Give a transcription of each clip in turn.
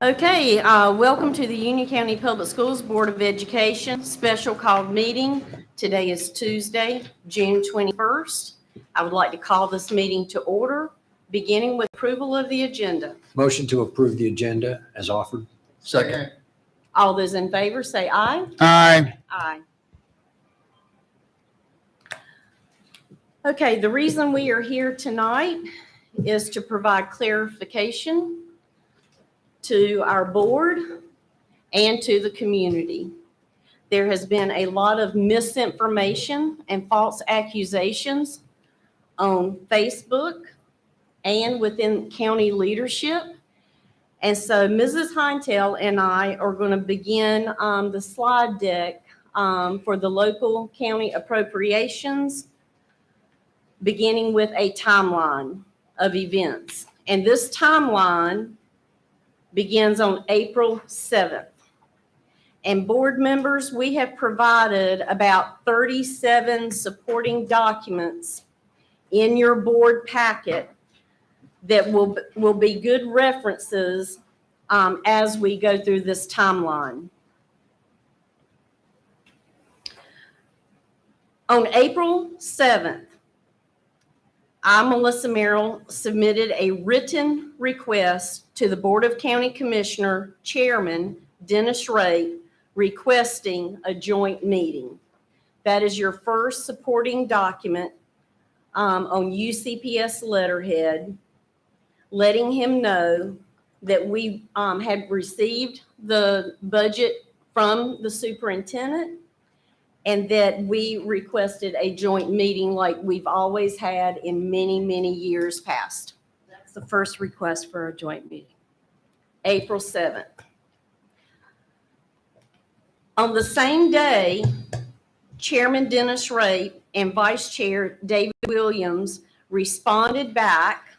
Okay, welcome to the Union County Public Schools Board of Education special called meeting. Today is Tuesday, June 21st. I would like to call this meeting to order, beginning with approval of the agenda. Motion to approve the agenda as offered. Second. All those in favor say aye. Aye. Aye. Okay, the reason we are here tonight is to provide clarification to our board and to the community. There has been a lot of misinformation and false accusations on Facebook and within county leadership. And so Mrs. Heintel and I are going to begin the slide deck for the local county appropriations, beginning with a timeline of events. And this timeline begins on April 7th. And board members, we have provided about 37 supporting documents in your board packet that will be good references as we go through this timeline. On April 7th, I, Melissa Merrill, submitted a written request to the Board of County Commissioner Chairman Dennis Ray requesting a joint meeting. That is your first supporting document on UCPS letterhead, letting him know that we had received the budget from the superintendent and that we requested a joint meeting like we've always had in many, many years past. That's the first request for a joint meeting. April 7th. On the same day, Chairman Dennis Ray and Vice Chair David Williams responded back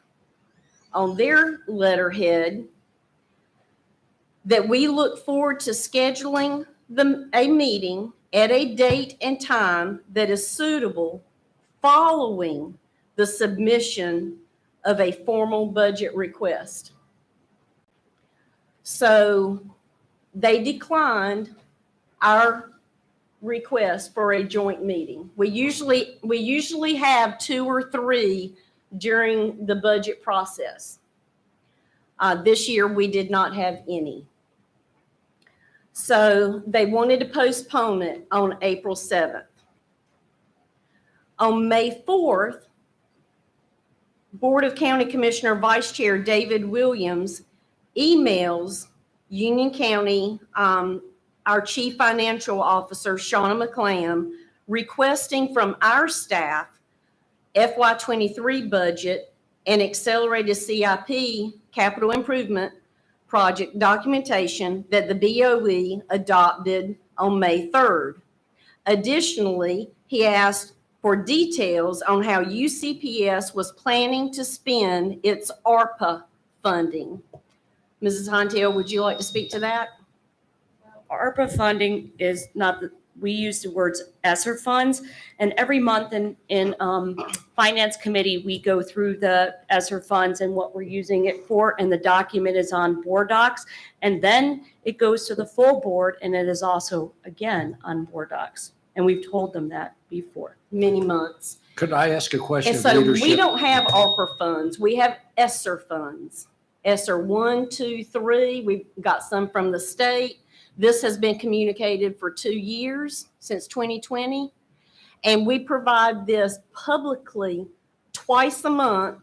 on their letterhead that we look forward to scheduling a meeting at a date and time that is suitable following the submission of a formal budget request. So they declined our request for a joint meeting. We usually have 2 or 3 during the budget process. This year we did not have any. So they wanted to postpone it on April 7th. On May 4th, Board of County Commissioner Vice Chair David Williams emails Union County, our Chief Financial Officer, Shauna McClam, requesting from our staff FY23 budget and accelerated CIP capital improvement project documentation that the BOE adopted on May 3rd. Additionally, he asked for details on how UCPS was planning to spend its ARPA funding. Mrs. Heintel, would you like to speak to that? ARPA funding is not, we use the words ESSER funds, and every month in Finance Committee, we go through the ESSER funds and what we're using it for, and the document is on board docs, and then it goes to the full board, and it is also, again, on board docs, and we've told them that before. Many months. Could I ask a question And of so leadership? we don't have ARPA funds. We have ESSER funds. ESSER 1, 2, 3. We've got some from the state. This has been communicated for 2 years, since 2020. And we provide this publicly twice a month.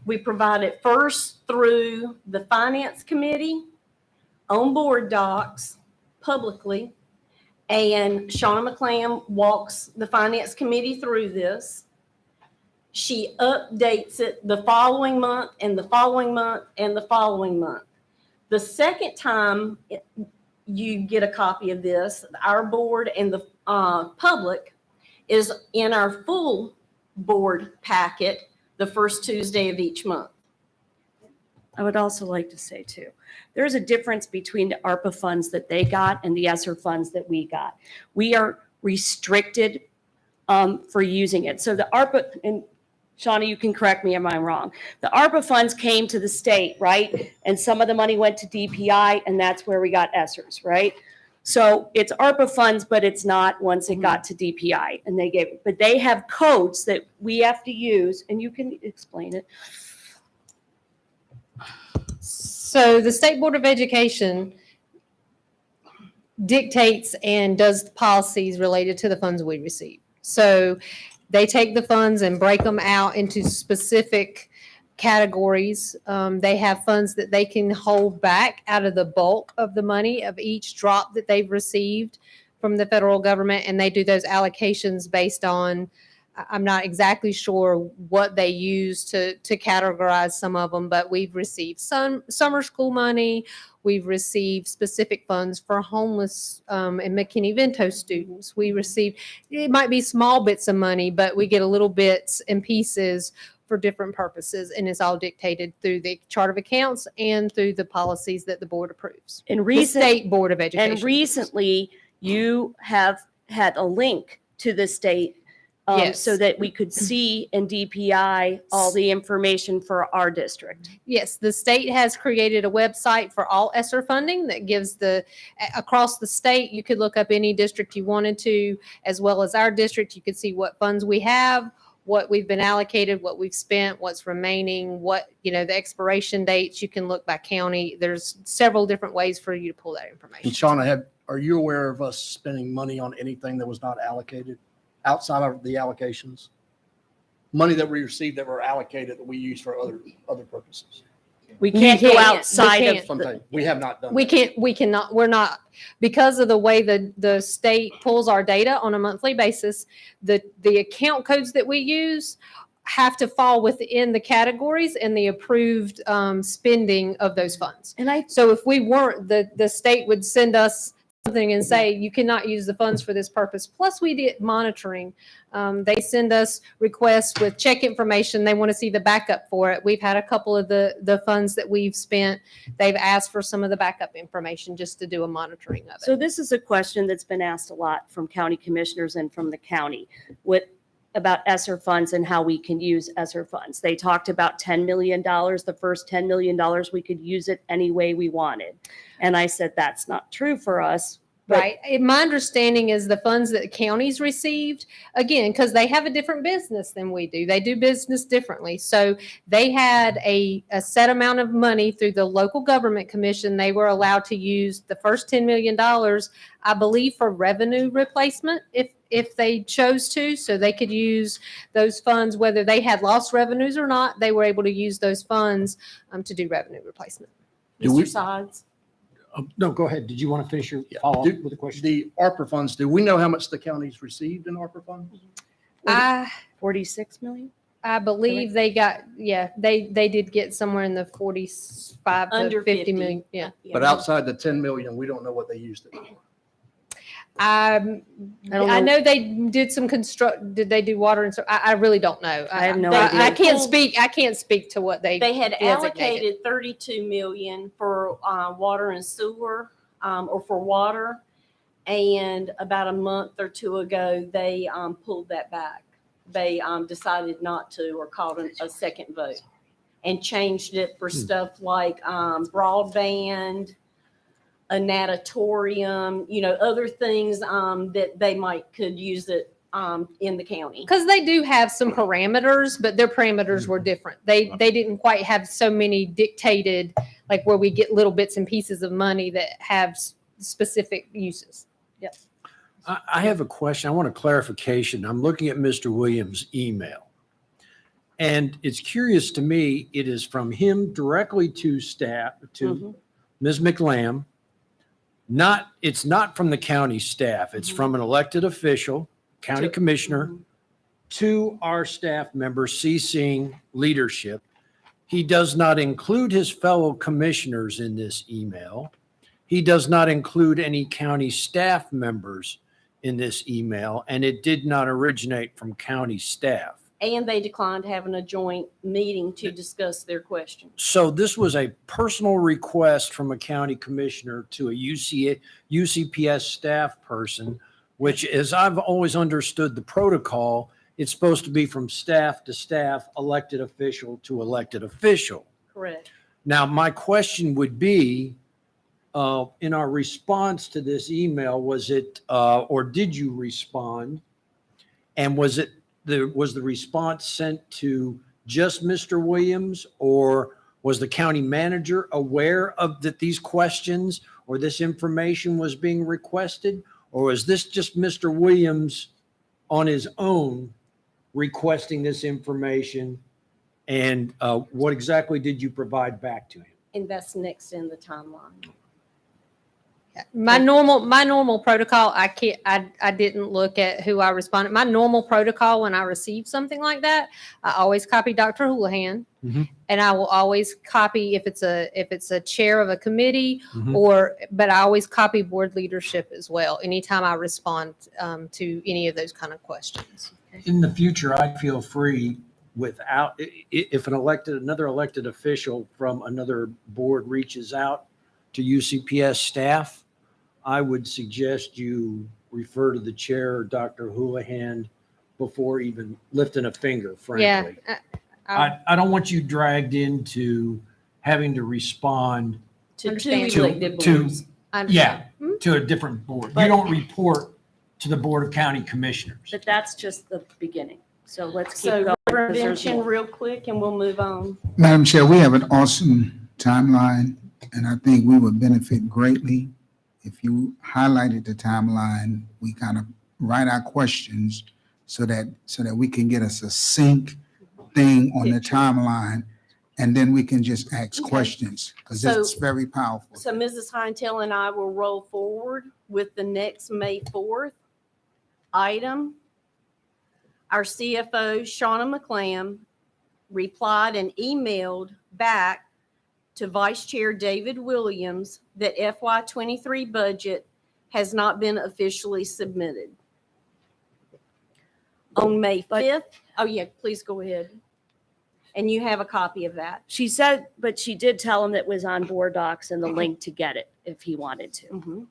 We provide it first through the Finance Committee on board docs publicly. And Shauna McClam walks the Finance Committee through this. She updates it the following month and the following month and the following month. The second time you get a copy of this, our board and the public, is in our full board packet the first Tuesday of each month. I would also like to say too, there's a difference between the ARPA funds that they got and the ESSER funds that we got. We are restricted for using it. So the ARPA, and Shauna, you can correct me if I'm wrong. The ARPA funds came to the state, right? And some of the money went to DPI, and that's where we got ESSERs, right? So it's ARPA funds, but it's not once it got to DPI, and they gave it. But they have codes that we have to use, and you can explain it. So the State Board of Education dictates and does the policies related to the funds we receive. So they take the funds and break them out into specific categories. They have funds that they can hold back out of the bulk of the money of each drop that they've received from the federal government, and they do those allocations based on, I'm not exactly sure what they use to categorize some of them, but we've received some summer school money. We've received specific funds for homeless and McKinney-Vento students. We received, it might be small bits of money, but we get a little bits and pieces for different purposes, and it's all dictated through the chart of accounts and through the policies that the board approves. And The State Board of Education. And recently, you have had a link to the state Yes. so that we could see in DPI all the information for our district. Yes, the state has created a website for all ESSER funding that gives across the state, you could look up any district you wanted to, as well as our district. You could see what funds we have, what we've been allocated, what we've spent, what's remaining, the expiration dates. You can look by county. There's several different ways for you to pull that information. And Shauna, are you aware of us spending money on anything that was not allocated outside of the allocations? Money that we received that were allocated that we use for other purposes. We can't go can't. outside We of can't. Something we have not done. We cannot, we're not, because of the way the state pulls our data on a monthly basis, the account codes that we use have to fall within the categories and the approved spending of those funds. So if we weren't, the state would send us something and say, you cannot use the funds for this purpose. Plus we did monitoring. They send us requests with check information. They want to see the backup for it. We've had a couple of the funds that we've spent. They've asked for some of the backup information just to do a monitoring of it. So this is a question that's been asked a lot from county commissioners and from the county about ESSER funds and how we can use ESSER funds. They talked about $10 million, the first $10 million, we could use it any way we wanted. And I said, that's not true for us. But Right. My understanding is the funds that the counties received, again, because they have a different business than we do. They do business differently. So they had a set amount of money through the local government commission. They were allowed to use the first $10 million, I believe, for revenue replacement if they chose to. So they could use those funds, whether they had lost revenues or not, they were able to use those funds to do revenue replacement. Do we- Mr. Sides? No, go ahead. Did you want to finish your Yeah. follow-up with the question? The ARPA funds, do we know how much the counties received in ARPA funds? I 46 million? I believe they got, they did get somewhere in the 45 to Under 50 50. million. Yeah. But outside the 10 million, we don't know what they used it for. I know they did some did they do water and so I really don't know. I have no I idea. can't speak to what they They had designated. allocated 32 million for water and sewer, or for water. And about a month or two ago, they pulled that back. They decided not to, or called a second vote and changed it for stuff like broadband, a natatorium, other things that they could use it in the county. Because they do have some parameters, but their parameters were different. They didn't quite have so many dictated, like where we get little bits and pieces of money that have specific uses. Yes. I have a question. I want a clarification. I'm looking at Mr. Williams' email. And it's curious to me, it is from him directly to staff, to Ms. McLam. It's not from the county staff. It's from an elected official, county commissioner, to our staff members ceasing leadership. He does not include his fellow commissioners in this email. He does not include any county staff members in this email, and it did not originate from county staff. And they declined having a joint meeting to discuss their questions. So this was a personal request from a county commissioner to a UCPS staff person, which, as I've always understood the protocol, it's supposed to be from staff to staff, elected official to elected official. Correct. Now, my question would be, in our response to this email, was it, or did you respond? And was the response sent to just Mr. Williams, or was the county manager aware of that these questions or this information was being requested? Or was this just Mr. Williams on his own requesting this information? And what exactly did you provide back to him? And that's next in the timeline. My normal protocol, I didn't look at who I responded. My normal protocol when I receive something like that, I always copy Dr. Houlihan. Mhm. And I will always copy if it's a chair of a committee Mhm. but I always copy board leadership as well. Anytime I respond to any of those kind of questions. In the future, I'd feel free without, if another elected official from another board reaches out to UCPS staff, I would suggest you refer to the chair, Dr. Houlihan, before even lifting a finger, Yeah. frankly. I don't want you dragged into having to respond To two Understand. elected To- boards. I understand. Yeah, to a different board. You But- don't report to the Board of County Commissioners. But that's just the beginning. So let's keep So going. 'cause there's prevention more. real quick and we'll move on. Madam Chair, we have an awesome timeline, and I think we would benefit greatly if you highlighted the timeline. We kind of write our questions so that we can get a succinct thing on the timeline, and then we can just ask Okay. questions, because So- it's very powerful. So Mrs. Heintel and I will roll forward with the next May 4th item. Our CFO, Shauna McClam, replied and emailed back to Vice Chair David Williams that FY23 budget has not been officially submitted. On May 5th, oh yeah, please go ahead. And you have a copy of that. She said, but she did tell him that it was on board docs and the link to get it if he wanted to. Mhm.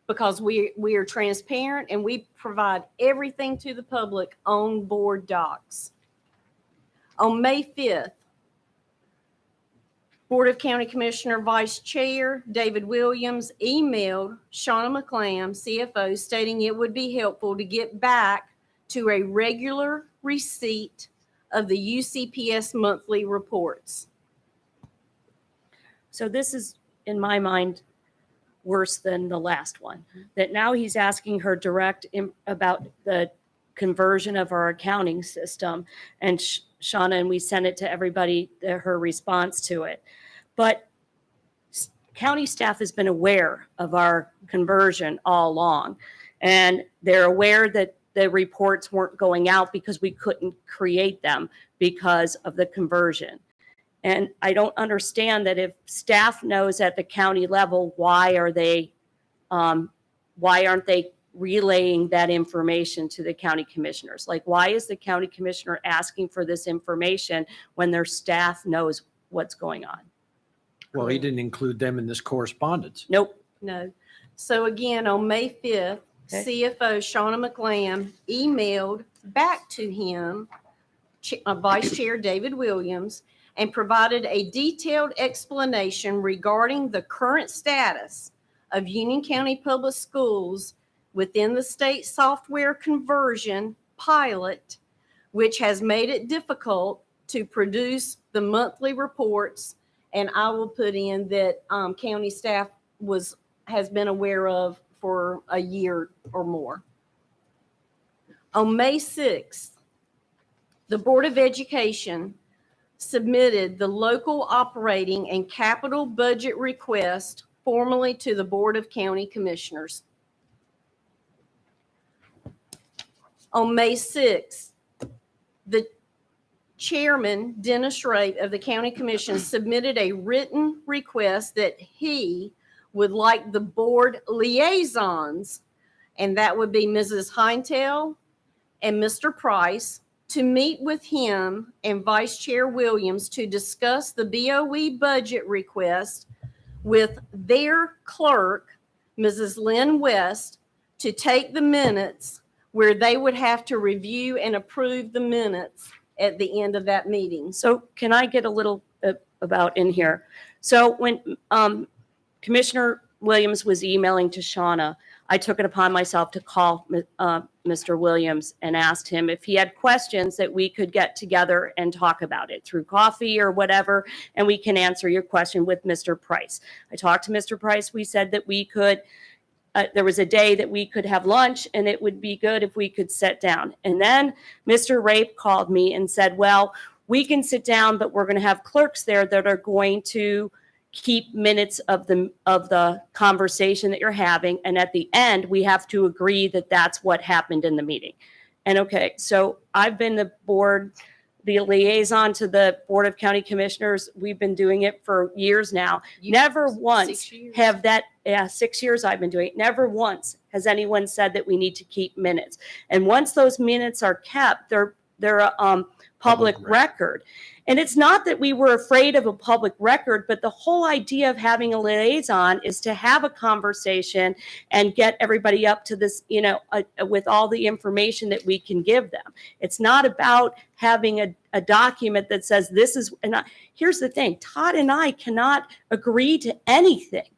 Because we are transparent and we provide everything to the public on board docs. On May 5th, Board of County Commissioner Vice Chair David Williams emailed Shauna McClam, CFO, stating it would be helpful to get back to a regular receipt of the UCPS monthly reports. So this is, in my mind, worse than the last one. That now he's asking her about the conversion of our accounting system. And Shauna, and we sent it to everybody, her response to it. But county staff has been aware of our conversion all along. And they're aware that the reports weren't going out because we couldn't create them because of the conversion. And I don't understand that if staff knows at the county level, why aren't they relaying that information to the county commissioners? Like, why is the county commissioner asking for this information when their staff knows what's going on? Well, he didn't include them in this correspondence. Nope. No. So again, on May 5th, Okay. CFO Shauna McClam emailed back to him, Vice Chair David Williams, and provided a detailed explanation regarding the current status of Union County Public Schools within the state software conversion pilot, which has made it difficult to produce the monthly reports. And I will put in that county staff has been aware of for a year or more. On May 6th, the Board of Education submitted the local operating and capital budget request formally to the Board of County Commissioners. On May 6th, the Chairman, Dennis Rape of the County Commission, submitted a written request that he would like the board liaisons, and that would be Mrs. Heintel and Mr. Price, to meet with him and Vice Chair Williams to discuss the BOE budget request with their clerk, Mrs. Lynn West, to take the minutes where they would have to review and approve the minutes at the end of that meeting. So can I get a little about in here? So when Commissioner Williams was emailing to Shauna, I took it upon myself to call Mr. Williams and asked him if he had questions that we could get together and talk about it through coffee or whatever, and we can answer your question with Mr. Price. I talked to Mr. Price. We said that we could, there was a day that we could have lunch, and it would be good if we could sit down. And then Mr. Rape called me and said, well, we can sit down, but we're going to have clerks there that are going to keep minutes of the conversation that you're having. And at the end, we have to agree that that's what happened in the meeting. And okay, so I've been the liaison to the Board of County Commissioners. We've been doing it for years now. Never once 6 years. have that, 6 years I've been doing it. Never once has anyone said that we need to keep minutes. And once those minutes are kept, they're public record. And it's not that we were afraid of a public record, but the whole idea of having a liaison is to have a conversation and get everybody up to this, with all the information that we can give them. It's not about having a document that says this is, here's the thing, Todd and I cannot agree to anything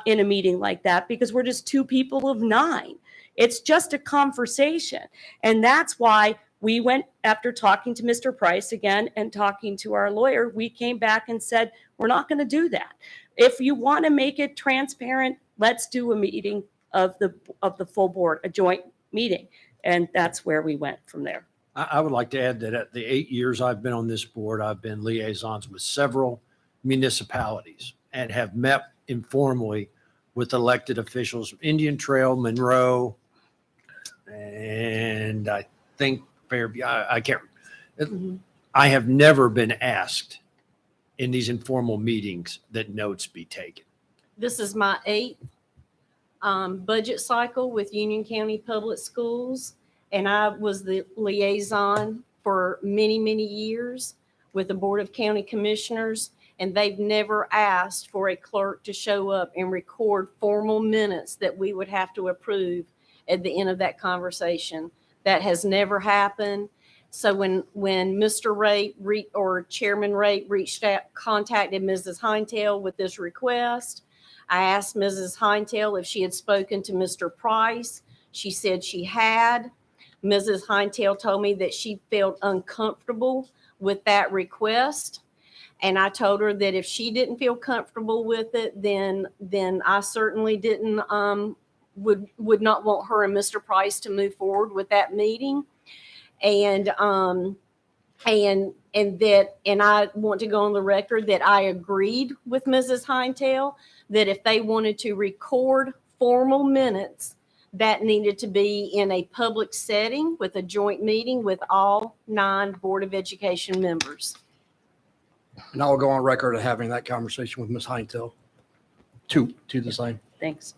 in a meeting like that because we're just two people of 9. It's just a conversation. And that's why we went, after talking to Mr. Price again and talking to our lawyer, we came back and said, we're not going to do that. If you want to make it transparent, let's do a meeting of the full board, a joint meeting. And that's where we went from there. I would like to add that at the 8 years I've been on this board, I've been liaisons with several municipalities and have met informally with elected officials from Indian Trail, Monroe, and I think I can't. I have never been asked in these informal meetings that notes be taken. This is my 8th budget cycle with Union County Public Schools, and I was the liaison for many, many years with the Board of County Commissioners, and they've never asked for a clerk to show up and record formal minutes that we would have to approve at the end of that conversation. That has never happened. So when Mr. Ray or Chairman Ray reached out, contacted Mrs. Heintel with this request, I asked Mrs. Heintel if she had spoken to Mr. Price. She said she had. Mrs. Heintel told me that she felt uncomfortable with that request. And I told her that if she didn't feel comfortable with it, then I certainly didn't would not want her and Mr. Price to move forward with that meeting. And I want to go on the record that I agreed with Mrs. Heintel that if they wanted to record formal minutes, that needed to be in a public setting with a joint meeting with all 9 Board of Education members. And I'll go on record of having that conversation with Ms. Heintel to the same. Thanks.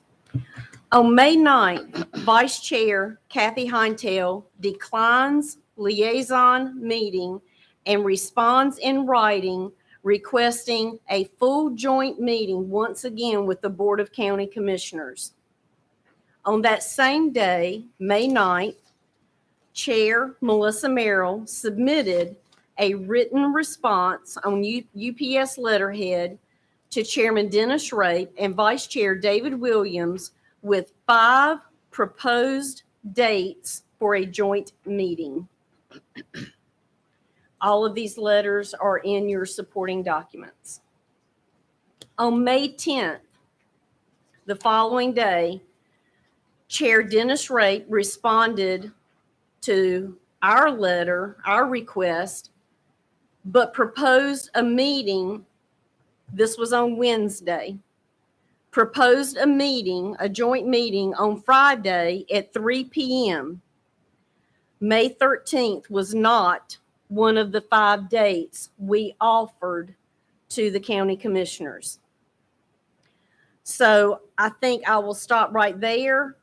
On May 9th, Vice Chair Kathy Heintel declines liaison meeting and responds in writing requesting a full joint meeting once again with the Board of County Commissioners. On that same day, May 9th, Chair Melissa Merrill submitted a written response on UPS letterhead to Chairman Dennis Rape and Vice Chair David Williams with 5 proposed dates for a joint meeting. All of these letters are in your supporting documents. On May 10th, the following day, Chair Dennis Rape responded to our letter, our request, but proposed a meeting. This was on Wednesday. Proposed a meeting, a joint meeting on Friday at 3 p.m. May 13th was not one of the 5 dates we offered to the county commissioners. So I think I will stop right there.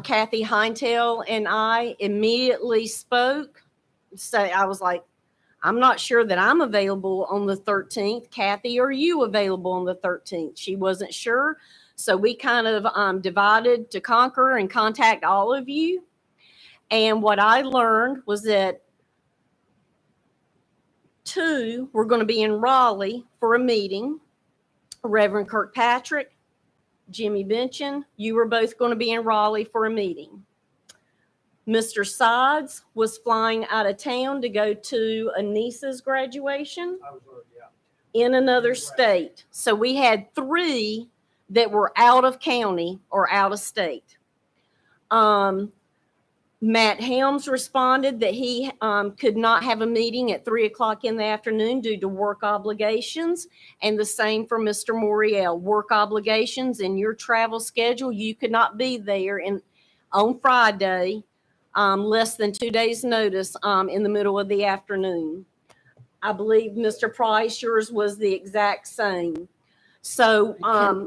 Kathy Heintel and I immediately spoke. So I was like, I'm not sure that I'm available on the 13th. Kathy, are you available on the 13th? She wasn't sure. So we kind of divided to conquer and contact all of you. And what I learned was that 2 were going to be in Raleigh for a meeting. Reverend Kirkpatrick, Jimmy Benchen, you were both going to be in Raleigh for a meeting. Mr. Sides was flying out of town to go to a niece's graduation in another state. So we had 3 that were out of county or out of state. Matt Helms responded that he could not have a meeting at 3:00 in the afternoon due to work obligations, and the same for Mr. Moriel. Work obligations in your travel schedule, you could not be there on Friday, less than 2 days' notice in the middle of the afternoon. I believe Mr. Price, yours was the exact same. So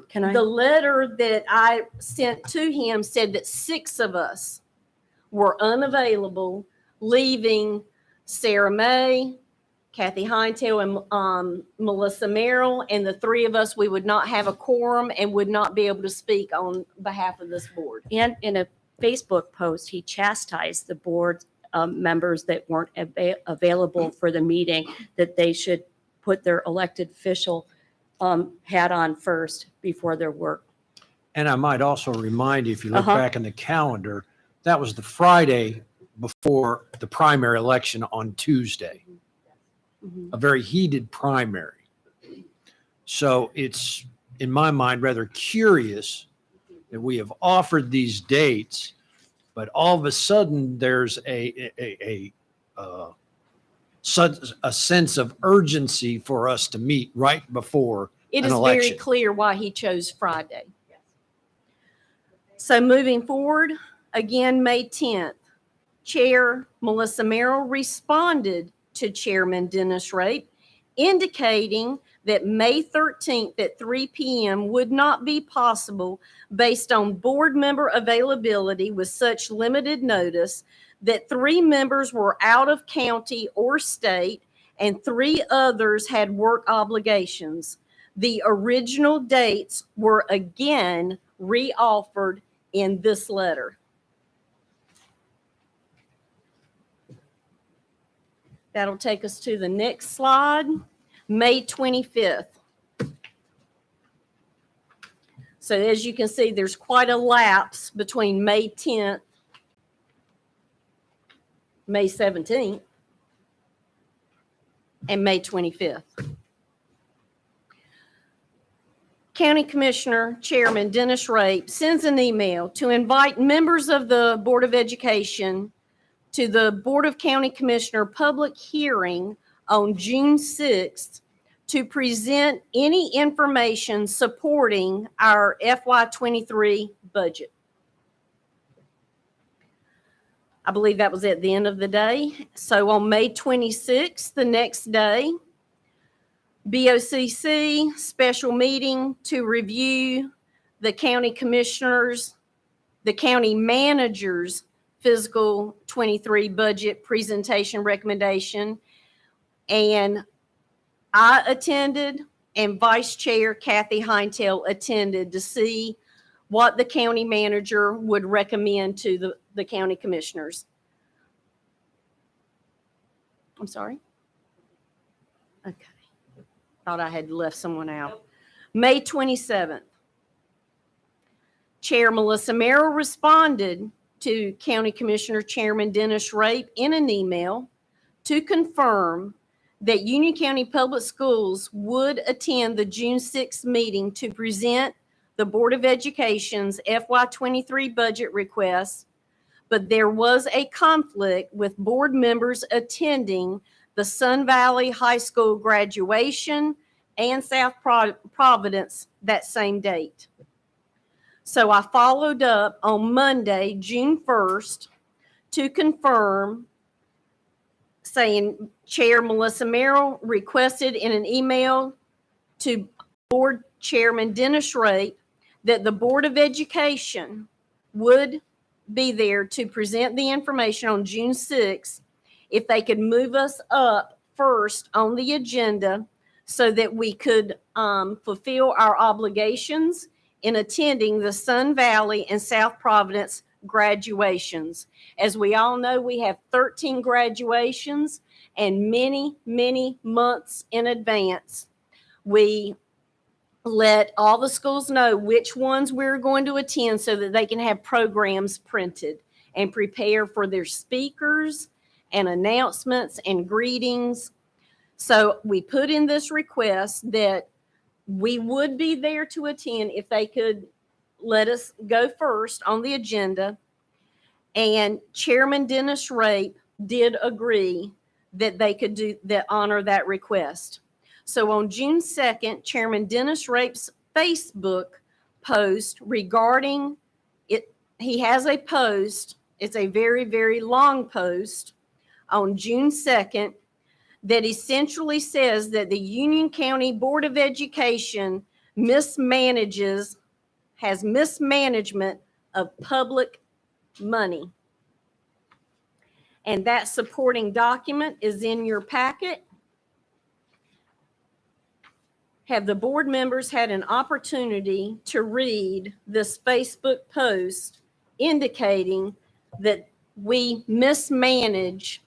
Can I? the letter that I sent to him said that 6 of us were unavailable, leaving Sarah May, Kathy Heintel, and Melissa Merrill, and the 3 of us, we would not have a quorum and would not be able to speak on behalf of this board. And in a Facebook post, he chastised the board members that weren't available for the meeting, that they should put their elected official hat on first before their work. And I might also remind you, if you look Uh-huh. back in the calendar, that was the Friday before the primary election on Tuesday, a very heated primary. So it's, in my mind, rather curious that we have offered these dates, but all of a sudden there's a sense of urgency for us to meet right before It an is very election. clear why he chose Friday. So moving forward, again, May 10th, Chair Melissa Merrill responded to Chairman Dennis Rape, indicating that May 13th at 3 p.m. would not be possible based on board member availability with such limited notice, that 3 members were out of county or state and 3 others had work obligations. The original dates were again reoffered in this letter. That'll take us to the next slide, May 25th. So as you can see, there's quite a lapse between May 10th, May 17th, and May 25th. County Commissioner Chairman Dennis Rape sends an email to invite members of the Board of Education to the Board of County Commissioner public hearing on June 6th to present any information supporting our FY23 budget. I believe that was at the end of the day. So on May 26th, the next day, BOCC special meeting to review the county commissioners, the county managers' fiscal 23 budget presentation recommendation. And I attended, and Vice Chair Kathy Heintel attended to see what the county manager would recommend to the county commissioners. I'm sorry? Okay. Thought I had left someone out. May 27th. Chair Melissa Merrill responded to County Commissioner Chairman Dennis Rape in an email to confirm that Union County Public Schools would attend the June 6th meeting to present the Board of Education's FY23 budget request, but there was a conflict with board members attending the Sun Valley High School graduation and South Providence that same date. So I followed up on Monday, June 1st, to confirm, saying Chair Melissa Merrill requested in an email to Board Chairman Dennis Rape that the Board of Education would be there to present the information on June 6th, if they could move us up first on the agenda so that we could fulfill our obligations in attending the Sun Valley and South Providence graduations. As we all know, we have 13 graduations, and many, many months in advance, we let all the schools know which ones we're going to attend so that they can have programs printed and prepare for their speakers and announcements and greetings. So we put in this request that we would be there to attend if they could let us go first on the agenda. And Chairman Dennis Rape did agree that they could do that, honor that request. So on June 2nd, Chairman Dennis Rape's Facebook post regarding it, he has a post, it's a very, very long post on June 2nd that essentially says that the Union County Board of Education has mismanagement of public money. And that supporting document is in your packet. Have the board members had an opportunity to read this Facebook post indicating that we mismanage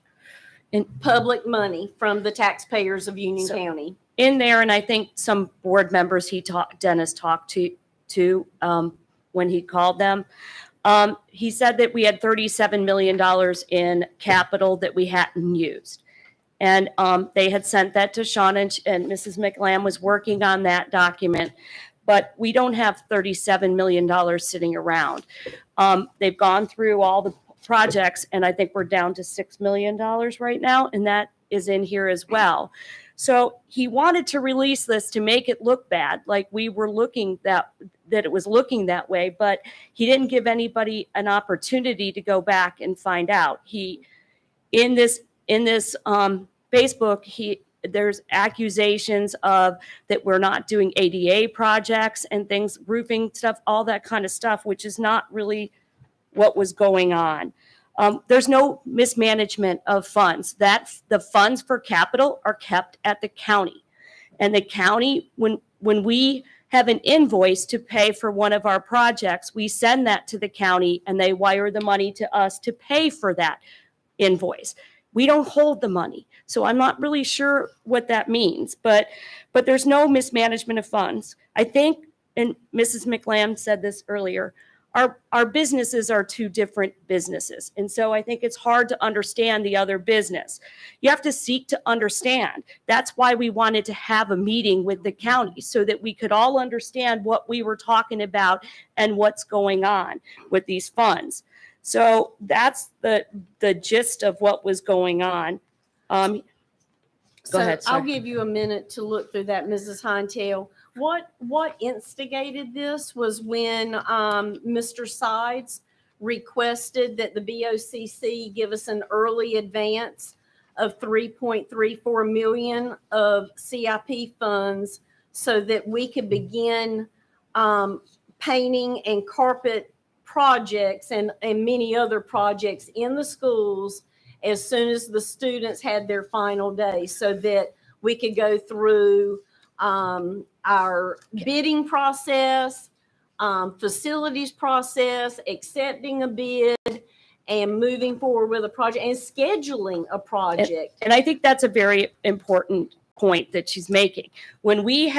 in public money from the taxpayers of Union County? In there, and I think some board members Dennis talked to when he called them, he said that we had $37 million in capital that we hadn't used. And they had sent that to Sean, and Mrs. McLam was working on that document. But we don't have $37 million sitting around. They've gone through all the projects, and I think we're down to $6 million right now, and that is in here as well. So he wanted to release this to make it look bad, like we were looking that it was looking that way, but he didn't give anybody an opportunity to go back and find out. In this Facebook, there's accusations of that we're not doing ADA projects and things, roofing stuff, all that kind of stuff, which is not really what was going on. There's no mismanagement of funds. The funds for capital are kept at the county. And the county, when we have an invoice to pay for one of our projects, we send that to the county and they wire the money to us to pay for that invoice. We don't hold the money. So I'm not really sure what that means, but there's no mismanagement of funds. I think, and Mrs. McLam said this earlier, our businesses are two different businesses. And so I think it's hard to understand the other business. You have to seek to understand. That's why we wanted to have a meeting with the county so that we could all understand what we were talking about and what's going on with these funds. So that's the gist of what was going on. Go ahead. I'll Sorry. give you a minute to look through that, Mrs. Hinetail. What instigated this was when Mr. Sides requested that the BOCC give us an early advance of $3.34 million of CIP funds so that we could begin painting and carpet projects and many other projects in the schools as soon as the students had their final day, so that we could go through our bidding process, facilities process, accepting a bid, and moving forward with a project and scheduling a project. And I think that's a very important point that she's making. When we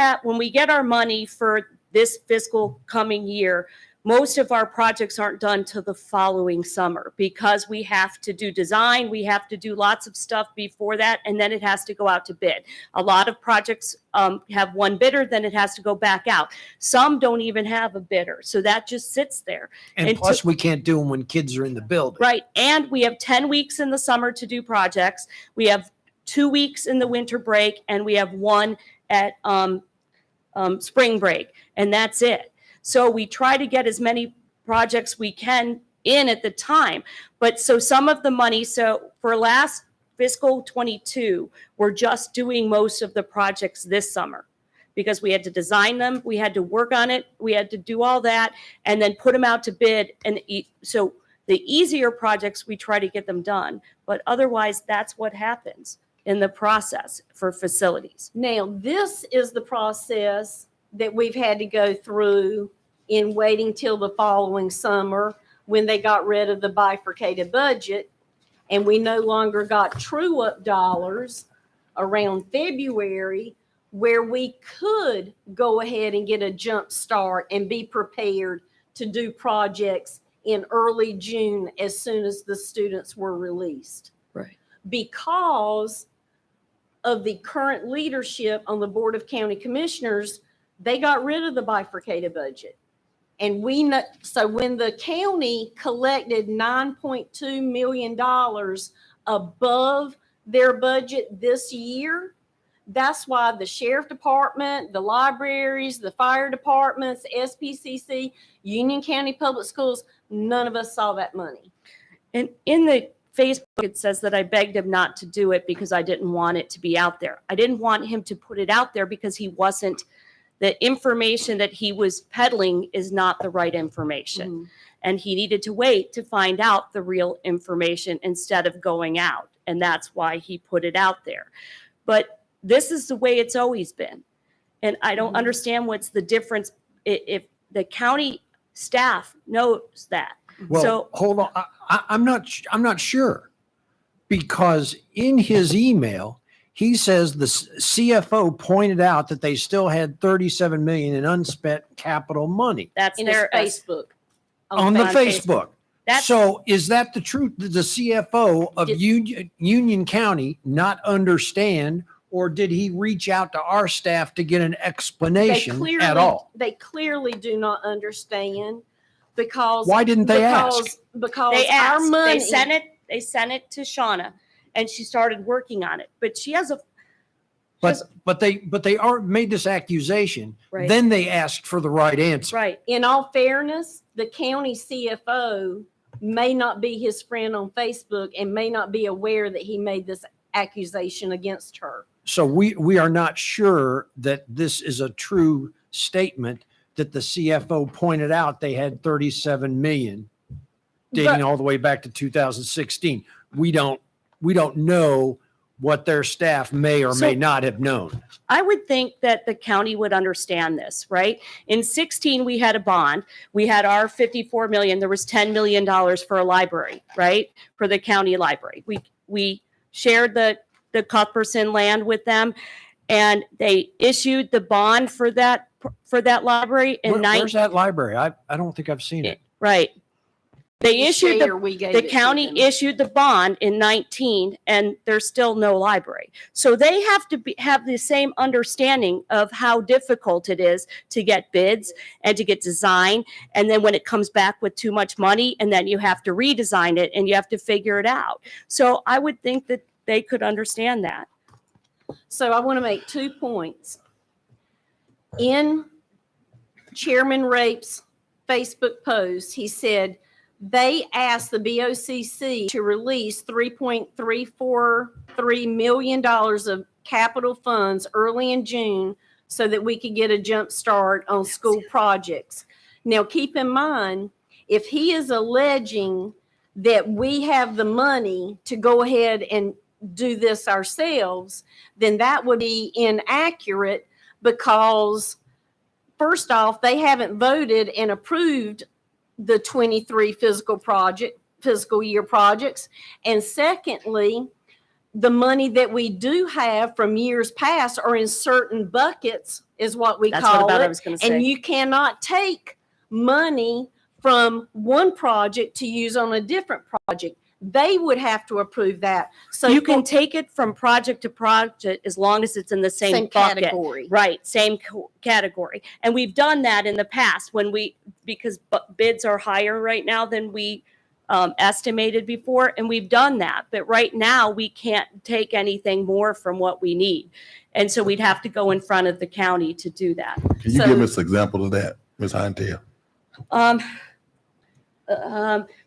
get our money for this fiscal coming year, most of our projects aren't done till the following summer because we have to do design, we have to do lots of stuff before that, and then it has to go out to bid. A lot of projects have one bidder, then it has to go back out. Some don't even have a bidder, so that just sits there. And plus, we can't do them when kids are in the building. Right, and we have 10 weeks in the summer to do projects. We have 2 weeks in the winter break, and we have 1 at spring break, and that's it. So we try to get as many projects we can in at the time. But so some of the money, so for last fiscal 22, we're just doing most of the projects this summer because we had to design them, we had to work on it, we had to do all that, and then put them out to bid. And so the easier projects, we try to get them done. But otherwise, that's what happens in the process for facilities. Now, this is the process that we've had to go through in waiting till the following summer when they got rid of the bifurcated budget, and we no longer got true up dollars around February, where we could go ahead and get a jump start and be prepared to do projects in early June as soon as the students were released. Right. Because of the current leadership on the Board of County Commissioners, they got rid of the bifurcated budget. And we know, so when the county collected $9.2 million above their budget this year, that's why the sheriff department, the libraries, the fire departments, SPCC, Union County Public Schools, none of us saw that money. And in the Facebook, it says that I begged him not to do it because I didn't want it to be out there. I didn't want him to put it out there because he wasn't, the information that he was peddling is not the right information. Mm-hmm. And he needed to wait to find out the real information instead of going out. And that's why he put it out there. But this is the way it's always been. And I don't understand what's the difference if the county staff knows that. Well, So- hold on. I'm not sure, because in his email, he says the CFO pointed out that they still had 37 million in unspent capital money That's In his their Facebook. on the on Facebook. That's So is that the truth? Did the CFO of Did- Union County not understand, or did he reach out to our staff to get an explanation at all? They clearly do not understand, because. Why didn't they ask? Because they our asked. money. They sent it to Shauna, and she started working on it. But she has a But they are made this accusation. Right. Then they asked for the right answer. right. In all fairness, the county CFO may not be his friend on Facebook and may not be aware that he made this accusation against her. So we are not sure that this is a true statement that the CFO pointed out they had 37 million dating But- all the way back to 2016. We don't know what their staff may or may So- not have known. I would think that the county would understand this, right? In 16, we had a bond. We had our 54 million. There was $10 million for a library, right? For the county library. We shared the Cuthbertson land with them, and they issued the bond for that library in Where's that library? I don't think I've seen it. Right. They issued Share, we gave the it to county them. issued the bond in 19, and there's still no library. So they have to have the same understanding of how difficult it is to get bids and to get design. And then when it comes back with too much money, and then you have to redesign it and you have to figure it out. So I would think that they could understand that. So I want to make 2 points. In Chairman Rape's Facebook post, he said they asked the BOCC to release $3.343 million of capital funds early in June so that we could get a jump start on school projects. Now, keep in mind, if he is alleging that we have the money to go ahead and do this ourselves, then that would be inaccurate, because first off, they haven't voted and approved the 23 fiscal year projects. And secondly, the money that we do have from years past are in certain buckets, is what we That's call what about I it. was going to say. And you cannot take money from one project to use on a different project. They would have to approve that. So you can take it from project to project as long as it's in the same bucket. category. Right, same category. And we've done that in the past because bids are higher right now than we estimated before, and we've done that. But right now, we can't take anything more from what we need. And so we'd have to go in front of the county to do that. Can you So- give us an example of that, Ms. Hintel?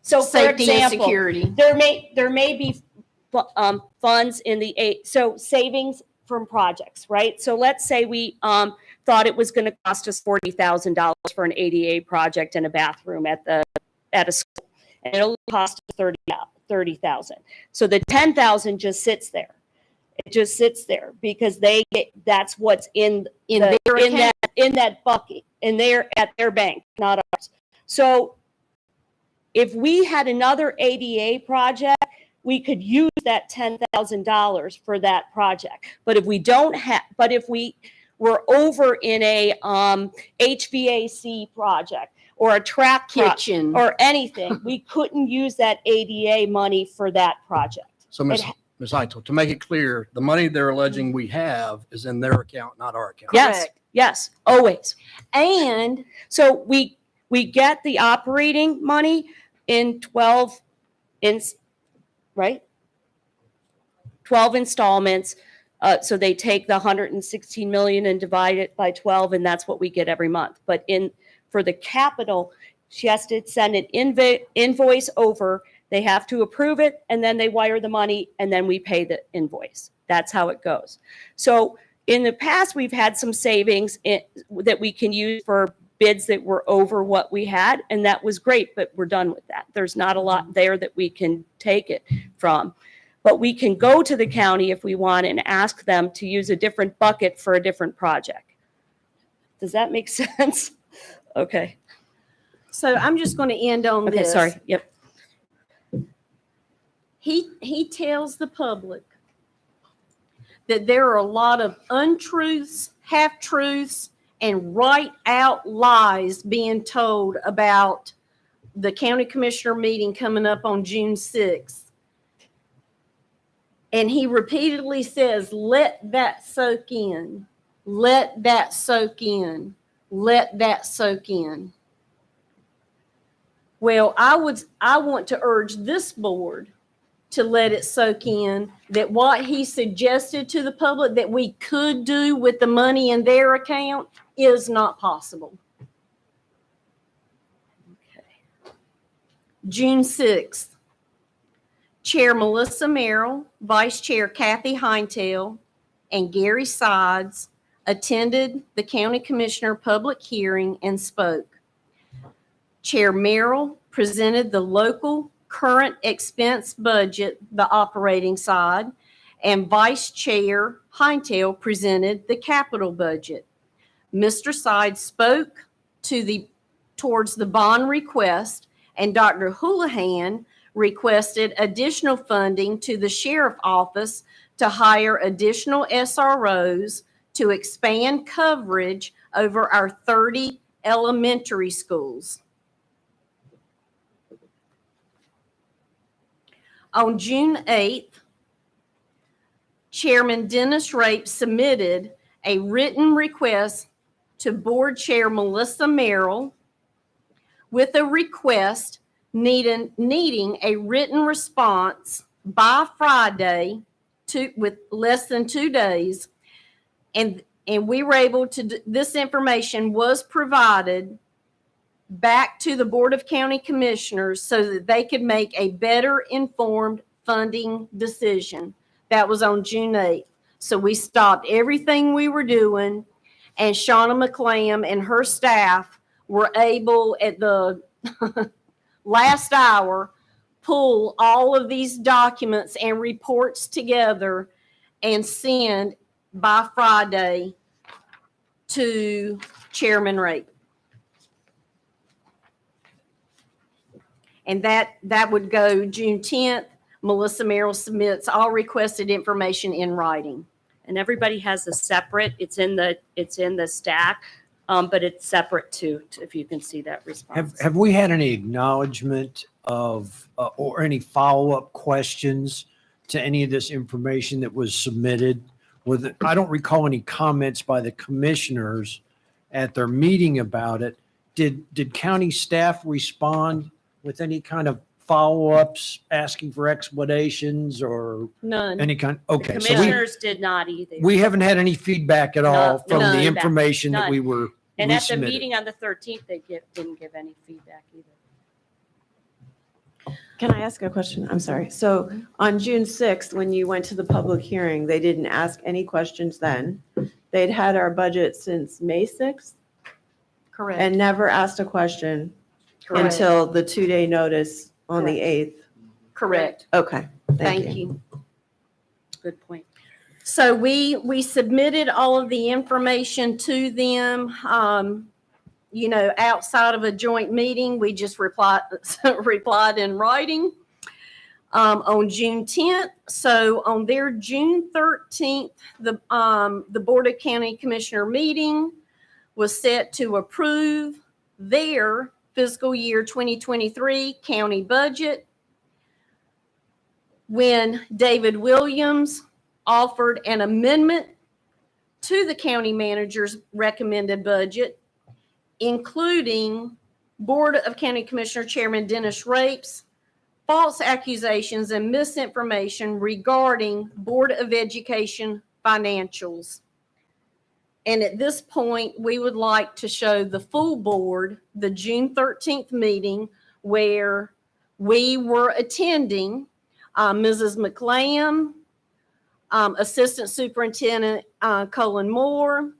So for Safety and example, security. there may be funds in the savings from projects, right? So let's say we thought it was going to cost us $40,000 for an ADA project and a bathroom at a school, and it'll cost us $30,000. So the $10,000 just sits there. It just sits there because that's what's in their account. that bucket, in there at their bank, not ours. So if we had another ADA project, we could use that $10,000 for that project. But if we don't have, but if we were over in a HVAC project or a track Kitchen. or anything, we couldn't use that ADA money for that project. So Ms. Eitel, to make it clear, the money they're alleging we have is in their account, not our account. Yes, Correct. yes, always. And So we get the operating money in 12 right? 12 installments. So they take the 116 million and divide it by 12, and that's what we get every month. But for the capital, she has to send an invoice over. They have to approve it, and then they wire the money, and then we pay the invoice. That's how it goes. So in the past, we've had some savings that we can use for bids that were over what we had, and that was great, but we're done with that. There's not a lot there that we can take it from. But we can go to the county if we want and ask them to use a different bucket for a different project. Does that make sense? Okay. so I'm just going to end on Okay, this. sorry. Yep. He tells the public that there are a lot of untruths, half-truths, and right-out lies being told about the county commissioner meeting coming up on June 6th. And he repeatedly says, let that soak in. Let that soak in. Let that soak in. Well, I want to urge this board to let it soak in that what he suggested to the public that we could do with the money in their account is not possible. Okay. June 6th, Chair Melissa Merrill, Vice Chair Kathy Heintel, and Gary Sides attended the County Commissioner public hearing and spoke. Chair Merrill presented the local current expense budget, the operating side, and Vice Chair Heintel presented the capital budget. Mr. Sides spoke towards the bond request, and Dr. Houlihan requested additional funding to the sheriff office to hire additional SROs to expand coverage over our 30 elementary schools. On June 8th, Chairman Dennis Rape submitted a written request to Board Chair Melissa Merrill with a request needing a written response by Friday with less than 2 days. And we were able to, this information was provided back to the Board of County Commissioners so that they could make a better informed funding decision. That was on June 8th. So we stopped everything we were doing, and Shauna McClam and her staff were able at the last hour pull all of these documents and reports together and send by Friday to Chairman Rape. And that would go June 10th. Melissa Merrill submits all requested information in writing. And everybody has a separate, it's in the stack, but it's separate too, if you can see that response. Have we had any acknowledgement of or any follow-up questions to any of this information that was submitted? I don't recall any comments by the commissioners at their meeting about it. Did county staff respond with any kind of follow-ups, asking for explanations or None. any kind? Okay, so Commissioners did not either. we haven't had any feedback at all from none. the information that None. we were And we at the submitted. meeting on the 13th, they didn't give any feedback either. Can I ask a question? I'm sorry. So on June 6th, when you went to the public hearing, they didn't ask any questions then. They'd had our budget since May 6th Correct. and never asked a question Correct. until the 2-day notice on the 8th. Correct. Okay, thank Thank you. you. Good point. So we submitted all of the information to them. outside of a joint meeting, we just replied in writing on June 10th. So on their June 13th, the Board of County Commissioner meeting was set to approve their fiscal year 2023 county budget, when David Williams offered an amendment to the county manager's recommended budget, including Board of County Commissioner Chairman Dennis Rape's false accusations and misinformation regarding Board of Education financials. And at this point, we would like to show the full board the June 13th meeting where we were attending. Mrs. McLam, Assistant Superintendent Colin Moore,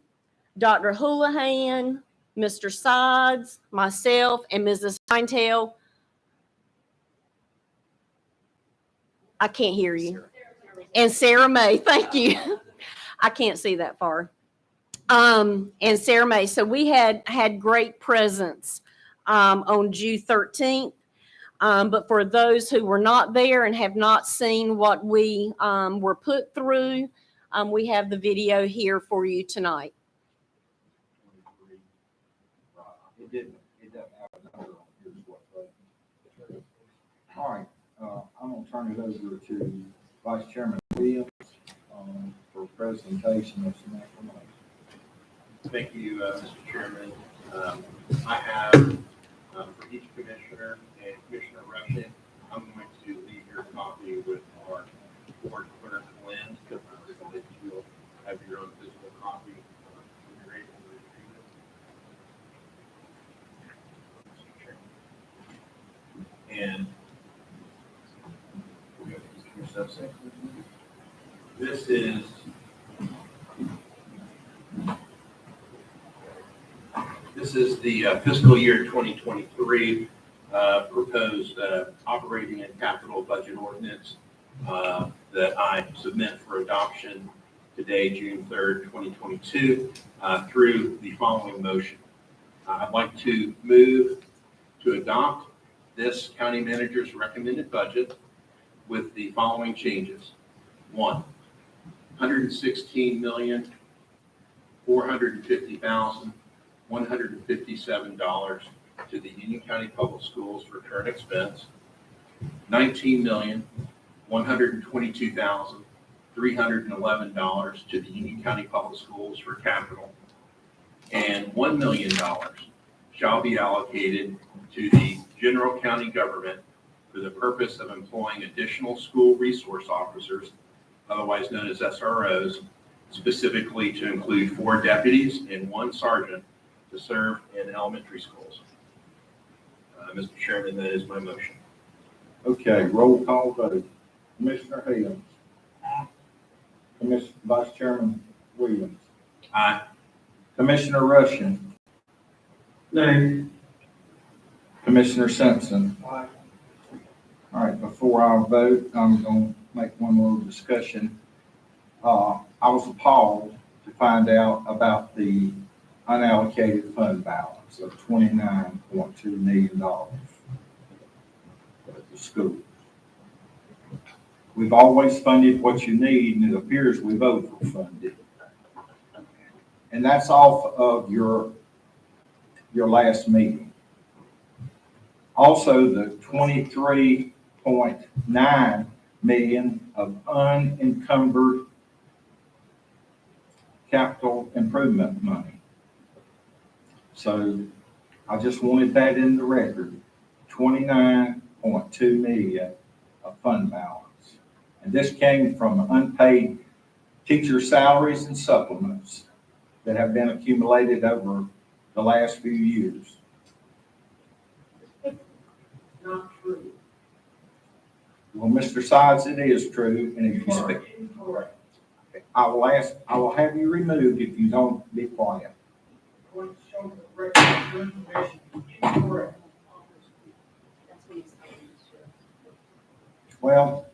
Dr. Houlihan, Mr. Sides, myself, and Mrs. Hinetail. I can't hear you. And Sarah May, thank you. I can't see that far. And Sarah May. So we had great presence on June 13th. But for those who were not there and have not seen what we were put through, we have the video here for you tonight. It doesn't have a number on here's what. All right, I'm gonna turn it over to Vice Chairman Williams for presentation of some information. Thank you, Mr. Chairman. I have for each commissioner and Commissioner Rushing, I'm going to leave your copy with our board clerk, Lynn, so that you'll have your own physical copy when you're able to retrieve it. And this is the fiscal year 2023 proposed operating and capital budget ordinance that I submit for adoption today, June 3rd, 2022, through the following motion. I'd like to move to adopt this county manager's recommended budget with the following changes. One, $116,450,157 to the Union County Public Schools for current expense, $19,122,311 to the Union County Public Schools for capital, and $1 million shall be allocated to the general county government for the purpose of employing additional school resource officers, otherwise known as SROs, specifically to include 4 deputies and 1 sergeant to serve in elementary schools. Mr. Chairman, that is my motion. Okay, roll call vote. Commissioner Hales. Vice Chairman Williams. Aye. Commissioner Rushing. Nay. Commissioner Simpson. Aye. All right, before I vote, I'm going to make one little discussion. I was appalled to find out about the unallocated fund balance of $29.2 million at the school. We've always funded what you need, and it appears we've overfunded. And that's off of your last meeting. Also, the $23.9 million of unencumbered capital improvement money. So I just wanted that in the record, $29.2 million of fund balance. And this came from unpaid teacher salaries and supplements that have been accumulated over the last few years. Not true. Well, Mr. Sides, it is true, and if you speak, Incorrect. I will have you removed if you don't be quiet. Going to show the record your information is incorrect. Well,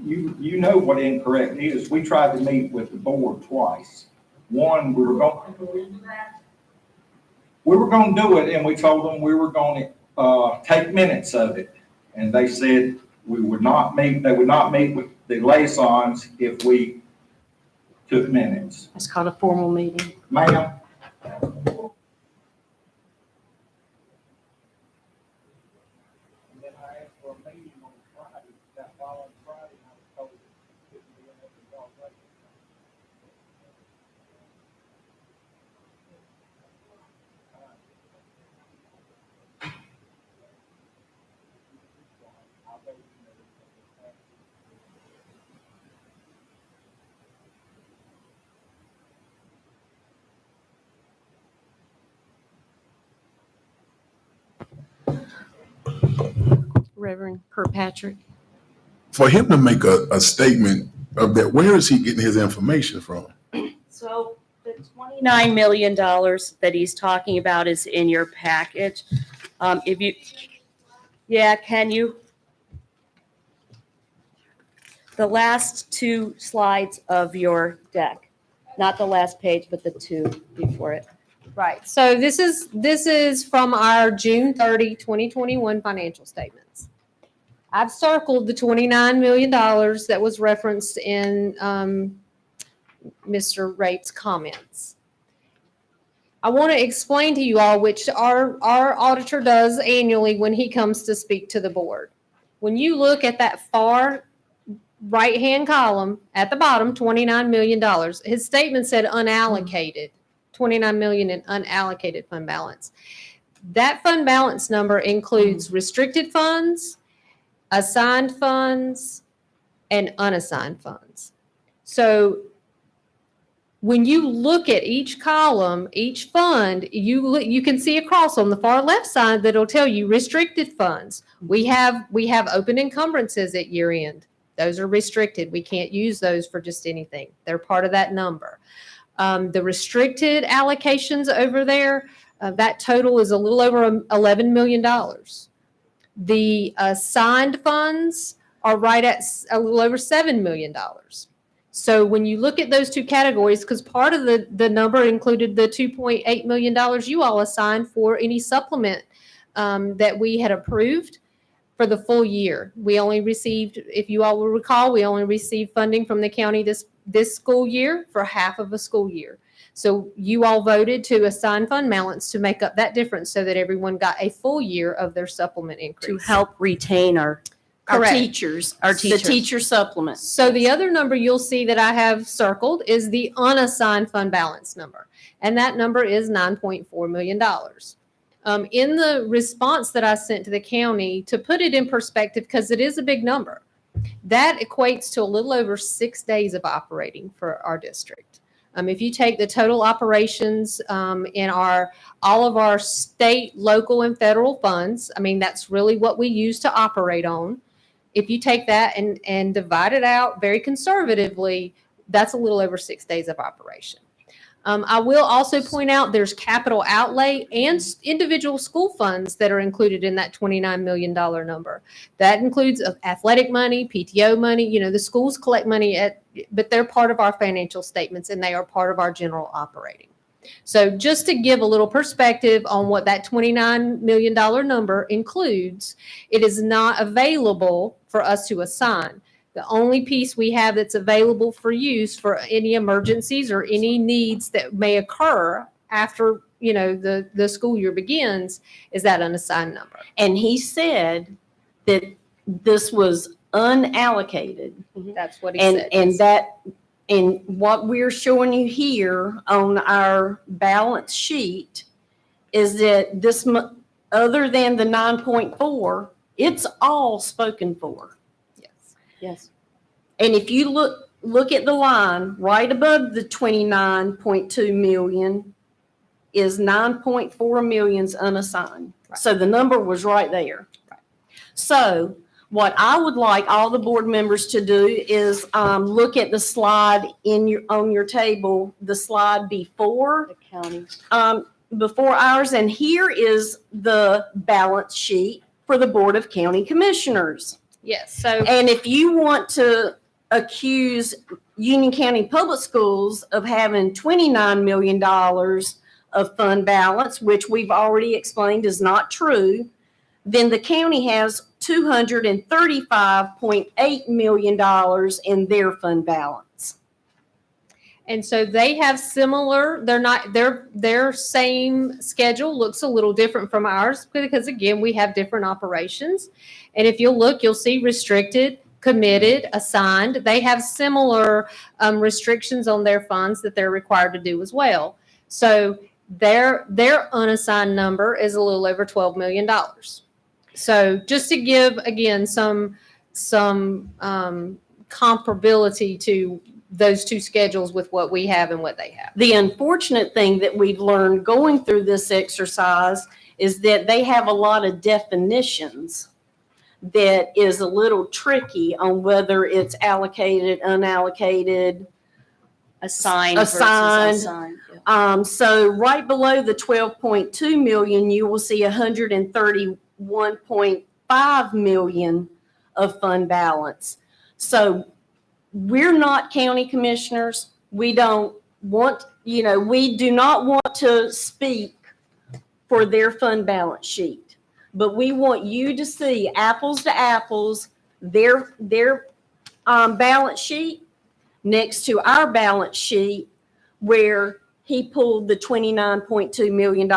you know what incorrect is. We tried to meet with the board twice. One, we were going, I go into that. we were gonna do it, and we told them we were gonna, take minutes of it. And they said they would not meet with the liaisons if we took minutes. It's called a formal meeting. Ma'am? And then I asked for a meeting on Friday, that following Friday, and I was told it couldn't be enough to y'all later. Reverend Kirkpatrick. For him to make a statement of that, where is he getting his information from? So the $29 million that he's talking about is in your package. If you, yeah, can you? The last two slides of your deck, not the last page, but the two before it. Right. So this is from our June 30, 2021 financial statements. I've circled the $29 million that was referenced in Mr. Rape's comments. I want to explain to you all, which our auditor does annually when he comes to speak to the board. When you look at that far right-hand column at the bottom, $29 million, his statement said unallocated, $29 million in unallocated fund balance. That fund balance number includes restricted funds, assigned funds, and unassigned funds. So when you look at each column, each fund, you can see a cross on the far left side that'll tell you restricted funds. We have open encumbrances at year end. Those are restricted. We can't use those for just anything. They're part of that number. The restricted allocations over there, that total is a little over $11 million. The assigned funds are right at a little over $7 million. So when you look at those two categories, because part of the number included the $2.8 million you all assigned for any supplement that we had approved for the full year. We only received, if you all will recall, we only received funding from the county this school year for half of a school year. So you all voted to assign fund balance to make up that difference so that everyone got a full year of their supplement increase. To help retain our Correct. Teachers. Our The teachers. teacher supplement. So the other number you'll see that I have circled is the unassigned fund balance number. And that number is $9.4 million. In the response that I sent to the county, to put it in perspective, because it is a big number, that equates to a little over 6 days of operating for our district. If you take the total operations in all of our state, local, and federal funds, I mean, that's really what we use to operate on. If you take that and divide it out very conservatively, that's a little over 6 days of operation. I will also point out there's capital outlay and individual school funds that are included in that $29 million number. That includes athletic money, PTO money. The schools collect money but they're part of our financial statements and they are part of our general operating. So just to give a little perspective on what that $29 million number includes, it is not available for us to assign. The only piece we have that's available for use for any emergencies or any needs that may occur after, the school year begins is that unassigned number. And he said that this was unallocated. That's what he said. And what we're showing you here on our balance sheet is that this, other than the 9.4, it's all spoken for. Yes. And if you look at the line right above the 29.2 million is 9.4 million's unassigned. Right. So the number was right there. Right. So what I would like all the board members to do is look at the slide on your table, the slide before The county. before ours, and here is the balance sheet for the Board of County Commissioners. Yes. So And if you want to accuse Union County Public Schools of having $29 million of fund balance, which we've already explained is not true, then the county has $235.8 million in their fund balance. And so they have similar, their same schedule looks a little different from ours because again, we have different operations. And if you'll look, you'll see restricted, committed, assigned. They have similar restrictions on their funds that they're required to do as well. So their unassigned number is a little over $12 million. So just to give, again, some comparability to those two schedules with what we have and what they have. The unfortunate thing that we've learned going through this exercise is that they have a lot of definitions that is a little tricky on whether it's allocated, unallocated, Assigned versus Assigned. unassigned. Yeah. So right below the 12.2 million, you will see 131.5 million of fund balance. So we're not county commissioners. We don't want, we do not want to speak for their fund balance sheet, but we want you to see apples to apples, their balance sheet next to our balance sheet where he pulled the $29.2 million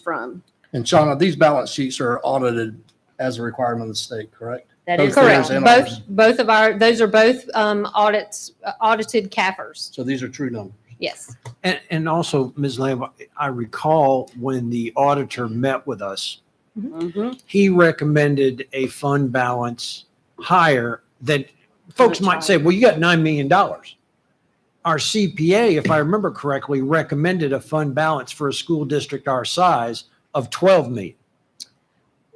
from. And Shauna, these balance sheets are audited as a requirement of the state, correct? That Both is theirs Correct. and ours. Both of those are both audited CAFRs. So these are true numbers. Yes. And also, Ms. Lamb, I recall when the auditor met with us, Mhm. he recommended a fund balance higher than, folks might say, well, you got $9 million. Our CPA, if I remember correctly, recommended a fund balance for a school district our size of 12 million.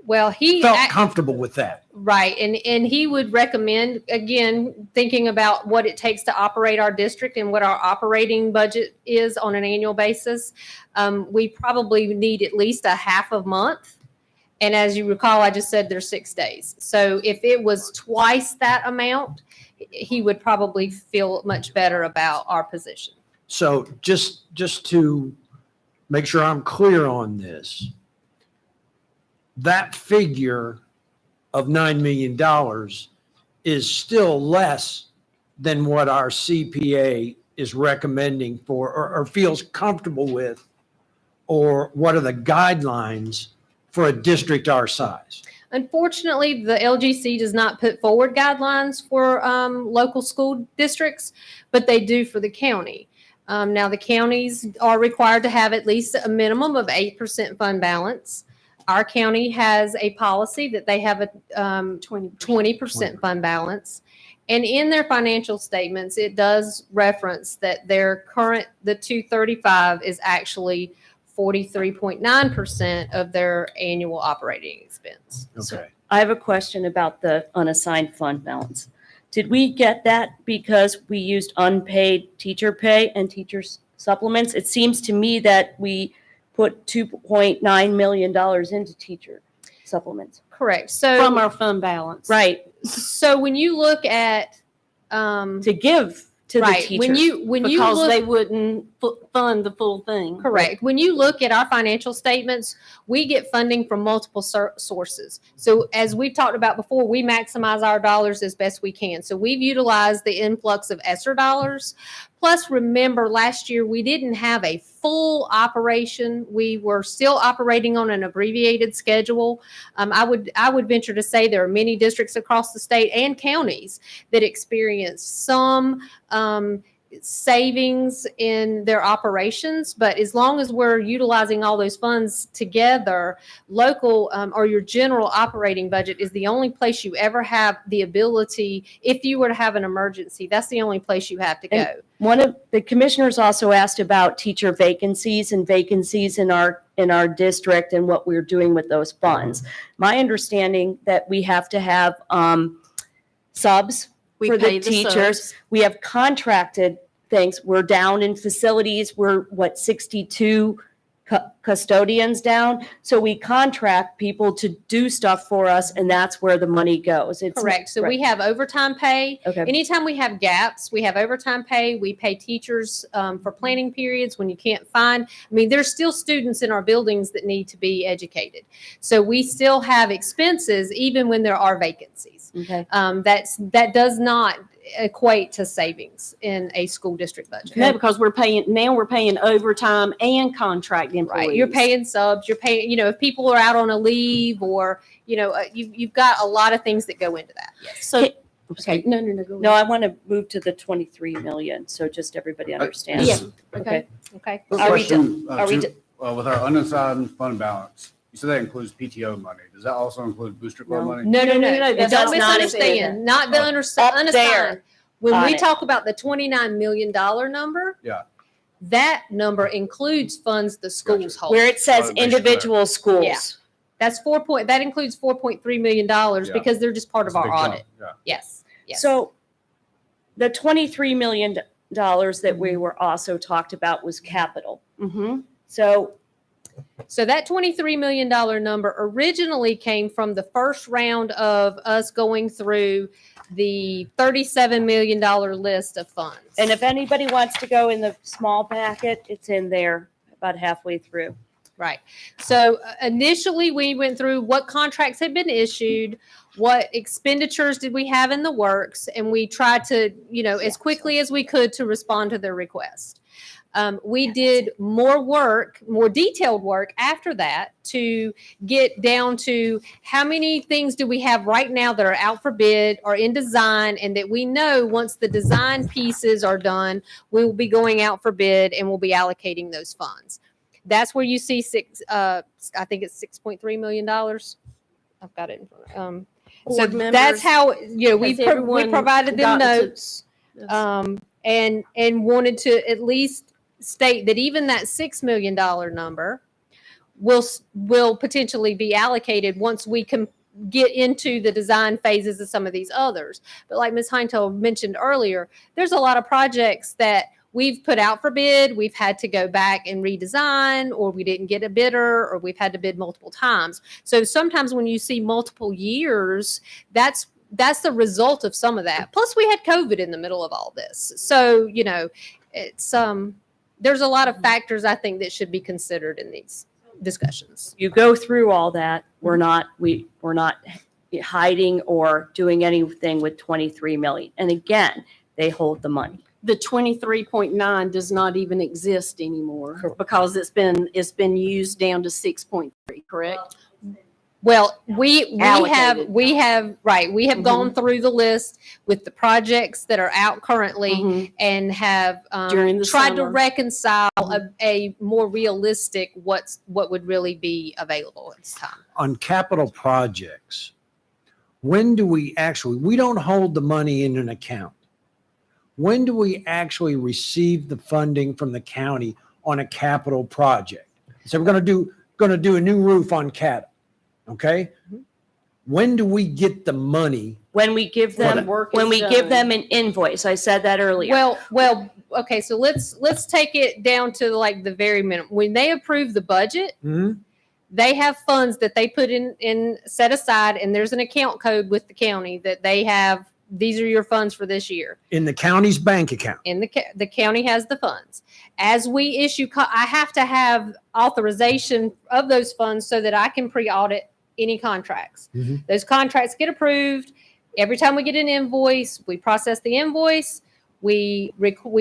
Well, Felt comfortable with that. right. And he would recommend, again, thinking about what it takes to operate our district and what our operating budget is on an annual basis. We probably need at least a half a month. And as you recall, I just said there's 6 days. So if it was twice that amount, he would probably feel much better about our position. So just to make sure I'm clear on this, that figure of $9 million is still less than what our CPA is recommending for or feels comfortable with, or what are the guidelines for a district our size? Unfortunately, the LGC does not put forward guidelines for local school districts, but they do for the county. Now, the counties are required to have at least a minimum of 8% fund balance. Our county has a policy that they have a 20% fund balance. And in their financial statements, it does reference that the 235 is actually 43.9% of their annual operating expense. Okay. I have a question about the unassigned fund balance. Did we get that because we used unpaid teacher pay and teachers supplements? It seems to me that we put $2.9 million into teacher supplements. Correct. So From our fund balance. Right, So when you look at to give to the right teachers. when you Because look they wouldn't fund the full thing. correct when you look at our financial statements, we get funding from multiple sources. So as we've talked about before, we maximize our dollars as best we can. So we've utilized the influx of ESSER dollars. Plus, remember, last year we didn't have a full operation. We were still operating on an abbreviated schedule. I would venture to say there are many districts across the state and counties that experience some savings in their operations, but as long as we're utilizing all those funds together, local or your general operating budget is the only place you ever have the ability, if you were to have an emergency, that's the only place you have to go. And one of the commissioners also asked about teacher vacancies and vacancies in our district and what we're doing with those funds. My understanding that we have to have subs We for pay the the teachers. subs. We have contracted things. We're down in facilities. We're 62 custodians down. So we contract people to do stuff for us, and that's where the money goes. It's Correct. So we have overtime pay. Okay. Anytime we have gaps, we have overtime pay. We pay teachers for planning periods when you can't find. I mean, there's still students in our buildings that need to be educated. So we still have expenses even when there are vacancies. Okay. That does not equate to savings in a school district budget. No, because we're paying overtime and contract employees. Right. You're paying subs, you're paying, if people are out on a leave or, you've got a lot of things that go into that. Yes. So, okay, no, go No, ahead. I want to move to the 23 million, so just everybody understands. Yeah. Okay. Okay. Are we Question, are we with our unassigned fund balance, you said that includes PTO money. Does that also include booster club No. money? No. It Don't does not misunderstand. Not the Up unassigned. there When on we it. talk about the $29 million number. Yeah. That number includes funds the schools Gotcha. hold. where it says Make sure individual schools? Yeah. That's that includes $4.3 million Yeah. because they're just part That's of a our big chunk. audit. Yeah. Yes. Yes. So the $23 million that we were also talked about was capital. Mm-hmm. So that $23 million number originally came from the first round of us going through the $37 million list of funds. And if anybody wants to go in the small packet, it's in there about halfway through. Right. So initially we went through what contracts had been issued, what expenditures did we have in the works, and we tried to, as quickly as we could to respond to their request. We did more detailed work after that to get down to how many things do we have right now that are out for bid or in design, and that we know once the design pieces are done, we will be going out for bid and we'll be allocating those funds. That's where you see I think it's $6.3 million. I've got it in front. So Board members, that's how, we has everyone provided them gotten to- notes. And wanted to at least state that even that $6 million number will potentially be allocated once we can get into the design phases of some of these others. But like Ms. Heintel mentioned earlier, there's a lot of projects that we've put out for bid, we've had to go back and redesign, or we didn't get a bidder, or we've had to bid multiple times. So sometimes when you see multiple years, that's the result of some of that. Plus we had COVID in the middle of all this. So, it's there's a lot of factors I think that should be considered in these discussions. You go through all that. We're not hiding or doing anything with 23 million. And again, they hold the money. The 23.9 does not even exist anymore because it's been used down to 6.3, correct? Well, we have Allocated. gone through the list with the projects that are out currently Mhm. and have During the tried to summer. reconcile a more realistic what would really be available at this time. On capital projects, when do we don't hold the money in an account. When do we actually receive the funding from the county on a capital project? So we're going to do a new roof on Cattle. Okay. When do we get the money? When we give them, work when is we give done. them an invoice, I said that earlier. Well, okay, so let's take it down to like the very minimum. When they approve the budget, Mhm. they have funds that they put in set aside, and there's an account code with the county that they have. These are your funds for this year. In the county's bank account. And the county has the funds. As we issue, I have to have authorization of those funds so that I can pre-audit any contracts. Mhm. Those contracts get approved. Every time we get an invoice, we process the invoice. We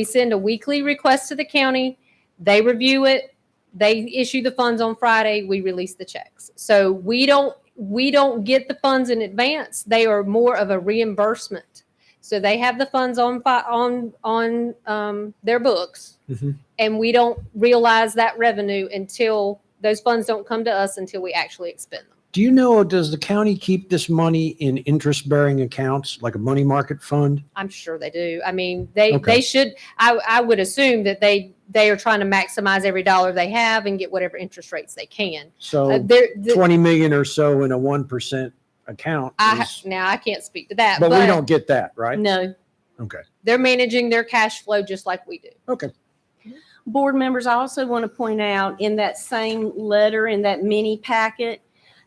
send a weekly request to the county. They review it. They issue the funds on Friday. We release the checks. So we don't get the funds in advance. They are more of a reimbursement. So they have the funds on their books, Mhm. and we don't realize that revenue until those funds don't come to us until we actually expend them. Do you know, does the county keep this money in interest-bearing accounts, like a money market fund? I'm sure they do. I mean, they Okay. should. I would assume that they are trying to maximize every dollar they have and get whatever interest rates they can. So They're- 20 million or so in a 1% account. Now I can't speak to that, But we don't get that, right? No. Okay. They're managing their cash flow just like we do. Okay. Board members, I also want to point out in that same letter, in that mini packet,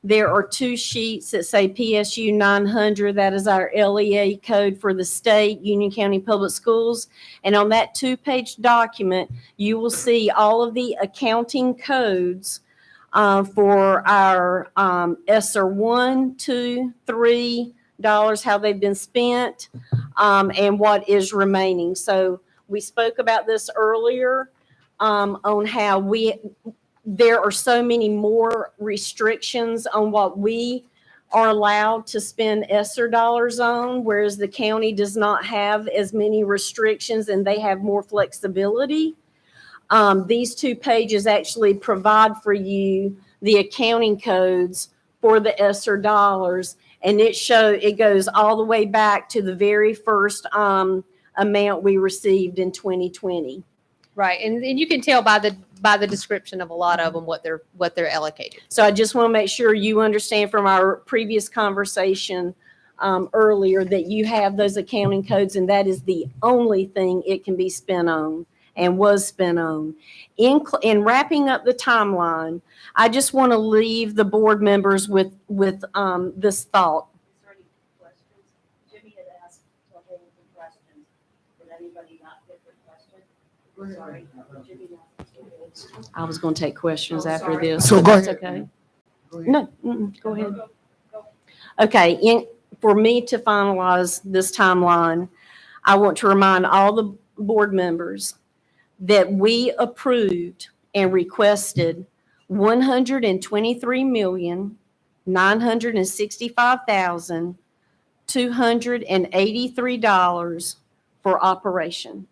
there are 2 sheets that say PSU 900. That is our LEA code for the state, Union County Public Schools. And on that 2-page document, you will see all of the accounting codes for our ESSER 1, 2, 3 dollars, how they've been spent, and what is remaining. So we spoke about this earlier on how there are so many more restrictions on what we are allowed to spend ESSER dollars on, whereas the county does not have as many restrictions and they have more flexibility. These 2 pages actually provide for you the accounting codes for the ESSER dollars, and it goes all the way back to the very first amount we received in 2020. Right, and you can tell by the description of a lot of them what they're allocated. So I just want to make sure you understand from our previous conversation earlier that you have those accounting codes, and that is the only thing it can be spent on and was spent on. In wrapping up the timeline, I just want to leave the board members with this thought. Is there any questions? Jimmy had asked to hold the questions. Did anybody not get their question? Sorry. Jimmy asked. I was going to take questions after this. So but go that's ahead. Okay. No, go ahead. Okay, for me to finalize this timeline, I want to remind all the board members that we approved and requested $123,965,283 for operation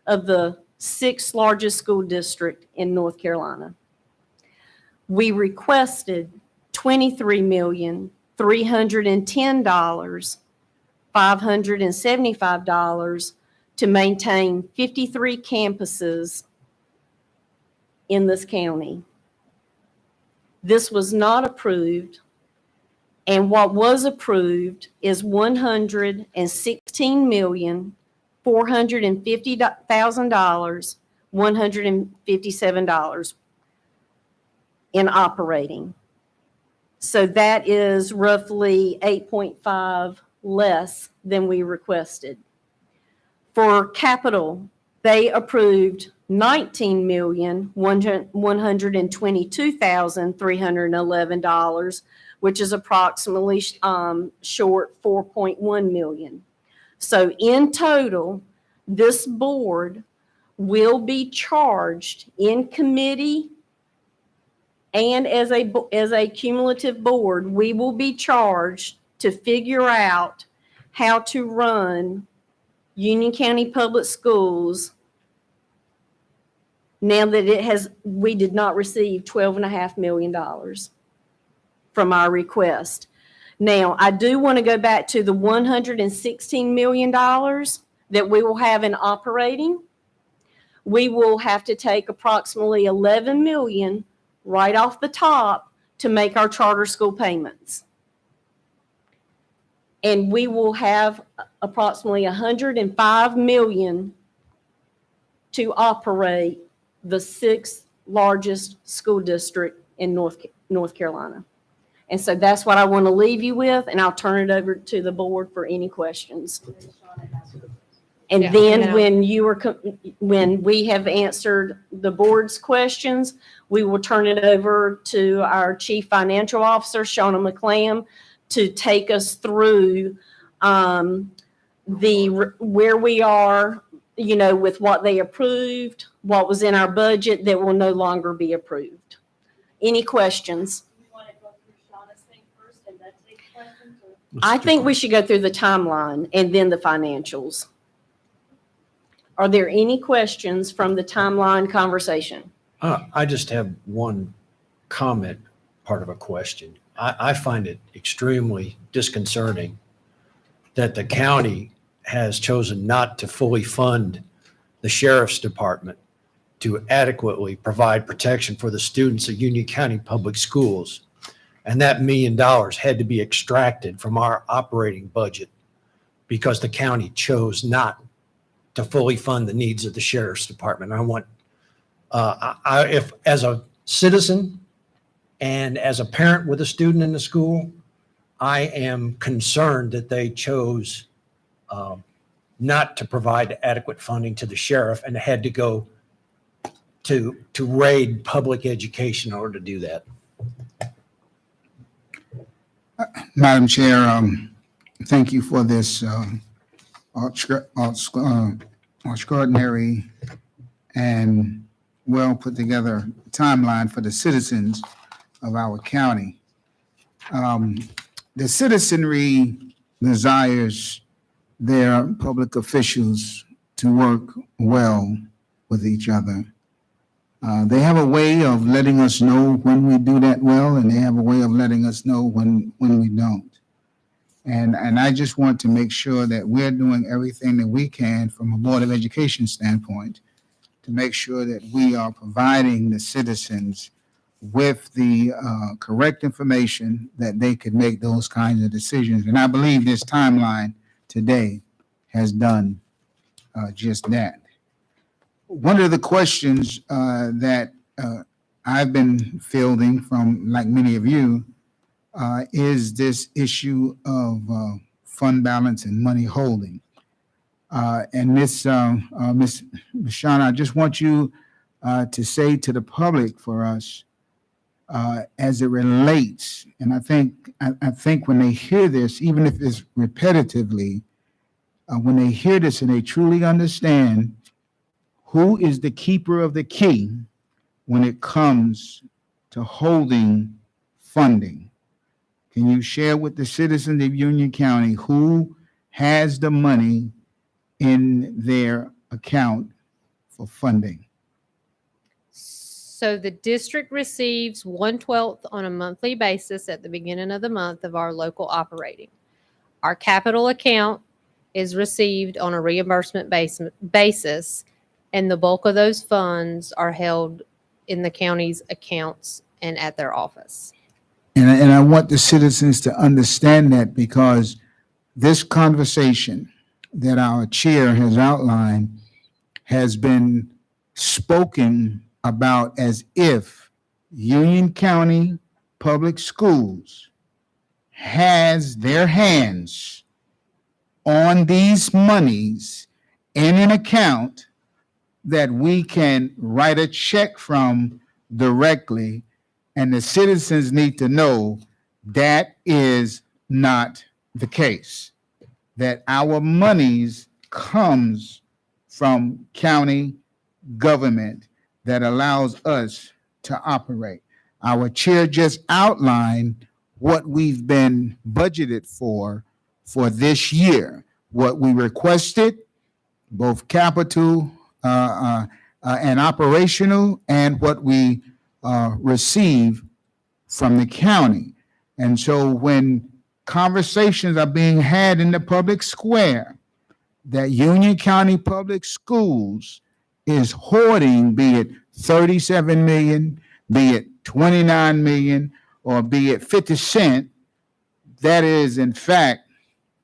of the 6th largest school district in North Carolina. We requested $23,310,575 to maintain 53 campuses in this county. This was not approved, and what was approved is $116,450,000, $157 in operating. So that is roughly 8.5 less than we requested. For capital, they approved $19,122,311, which is approximately short $4.1 million. So in total, this board will be charged in committee and as a cumulative board, we will be charged to figure out how to run Union County Public Schools now that we did not receive $12.5 million from our request. Now, I do want to go back to the $116 million that we will have in operating. We will have to take approximately $11 million right off the top to make our charter school payments. And we will have approximately $105 million to operate the 6th largest school district in North Carolina. And so that's what I want to leave you with, and I'll turn it over to the board for any questions. And Yeah, then no. when we have answered the board's questions, we will turn it over to our Chief Financial Officer, Shauna McClam, to take us through where we are, with what they approved, what was in our budget that will no longer be approved. Any questions? You want to go through Shauna's thing first and then take questions? Or? I think we should go through the timeline and then the financials. Are there any questions from the timeline conversation? I just have one comment, part of a question. I find it extremely disconcerting that the county has chosen not to fully fund the sheriff's department to adequately provide protection for the students of Union County Public Schools. And that $1 million had to be extracted from our operating budget because the county chose not to fully fund the needs of the sheriff's department. I want If, as a citizen and as a parent with a student in the school, I am concerned that they chose not to provide adequate funding to the sheriff and had to go to raid public education in order to do that. Madam Chair, thank you for this extraordinary and well put together timeline for the citizens of our county. The citizenry desires their public officials to work well with each other. They have a way of letting us know when we do that well, and they have a way of letting us know when we don't. And I just want to make sure that we're doing everything that we can from a Board of Education standpoint to make sure that we are providing the citizens with the correct information that they could make those kinds of decisions. And I believe this timeline today has done just that. One of the questions that I've been fielding from, like many of you, is this issue of fund balance and money holding. And Miss Shauna, I just want you to say to the public for us, as it relates, and I think when they hear this, even if it's repetitively, when they hear this and they truly understand who is the keeper of the key when it comes to holding funding. Can you share with the citizens of Union County who has the money in their account for funding? So the district receives 1/12 on a monthly basis at the beginning of the month of our local operating. Our capital account is received on a reimbursement basis, and the bulk of those funds are held in the county's accounts and at their office. And I want the citizens to understand that, because this conversation that our chair has outlined has been spoken about as if Union County Public Schools has their hands on these monies in an account that we can write a check from directly, and the citizens need to know that is not the case, that our monies comes from county government that allows us to operate. Our chair just outlined what we've been budgeted for this year, what we requested, both capital and operational, and what we receive from the county. And so when conversations are being had in the public square that Union County Public Schools is hoarding, be it 37 million, be it 29 million, or be it 50 cents, that is in fact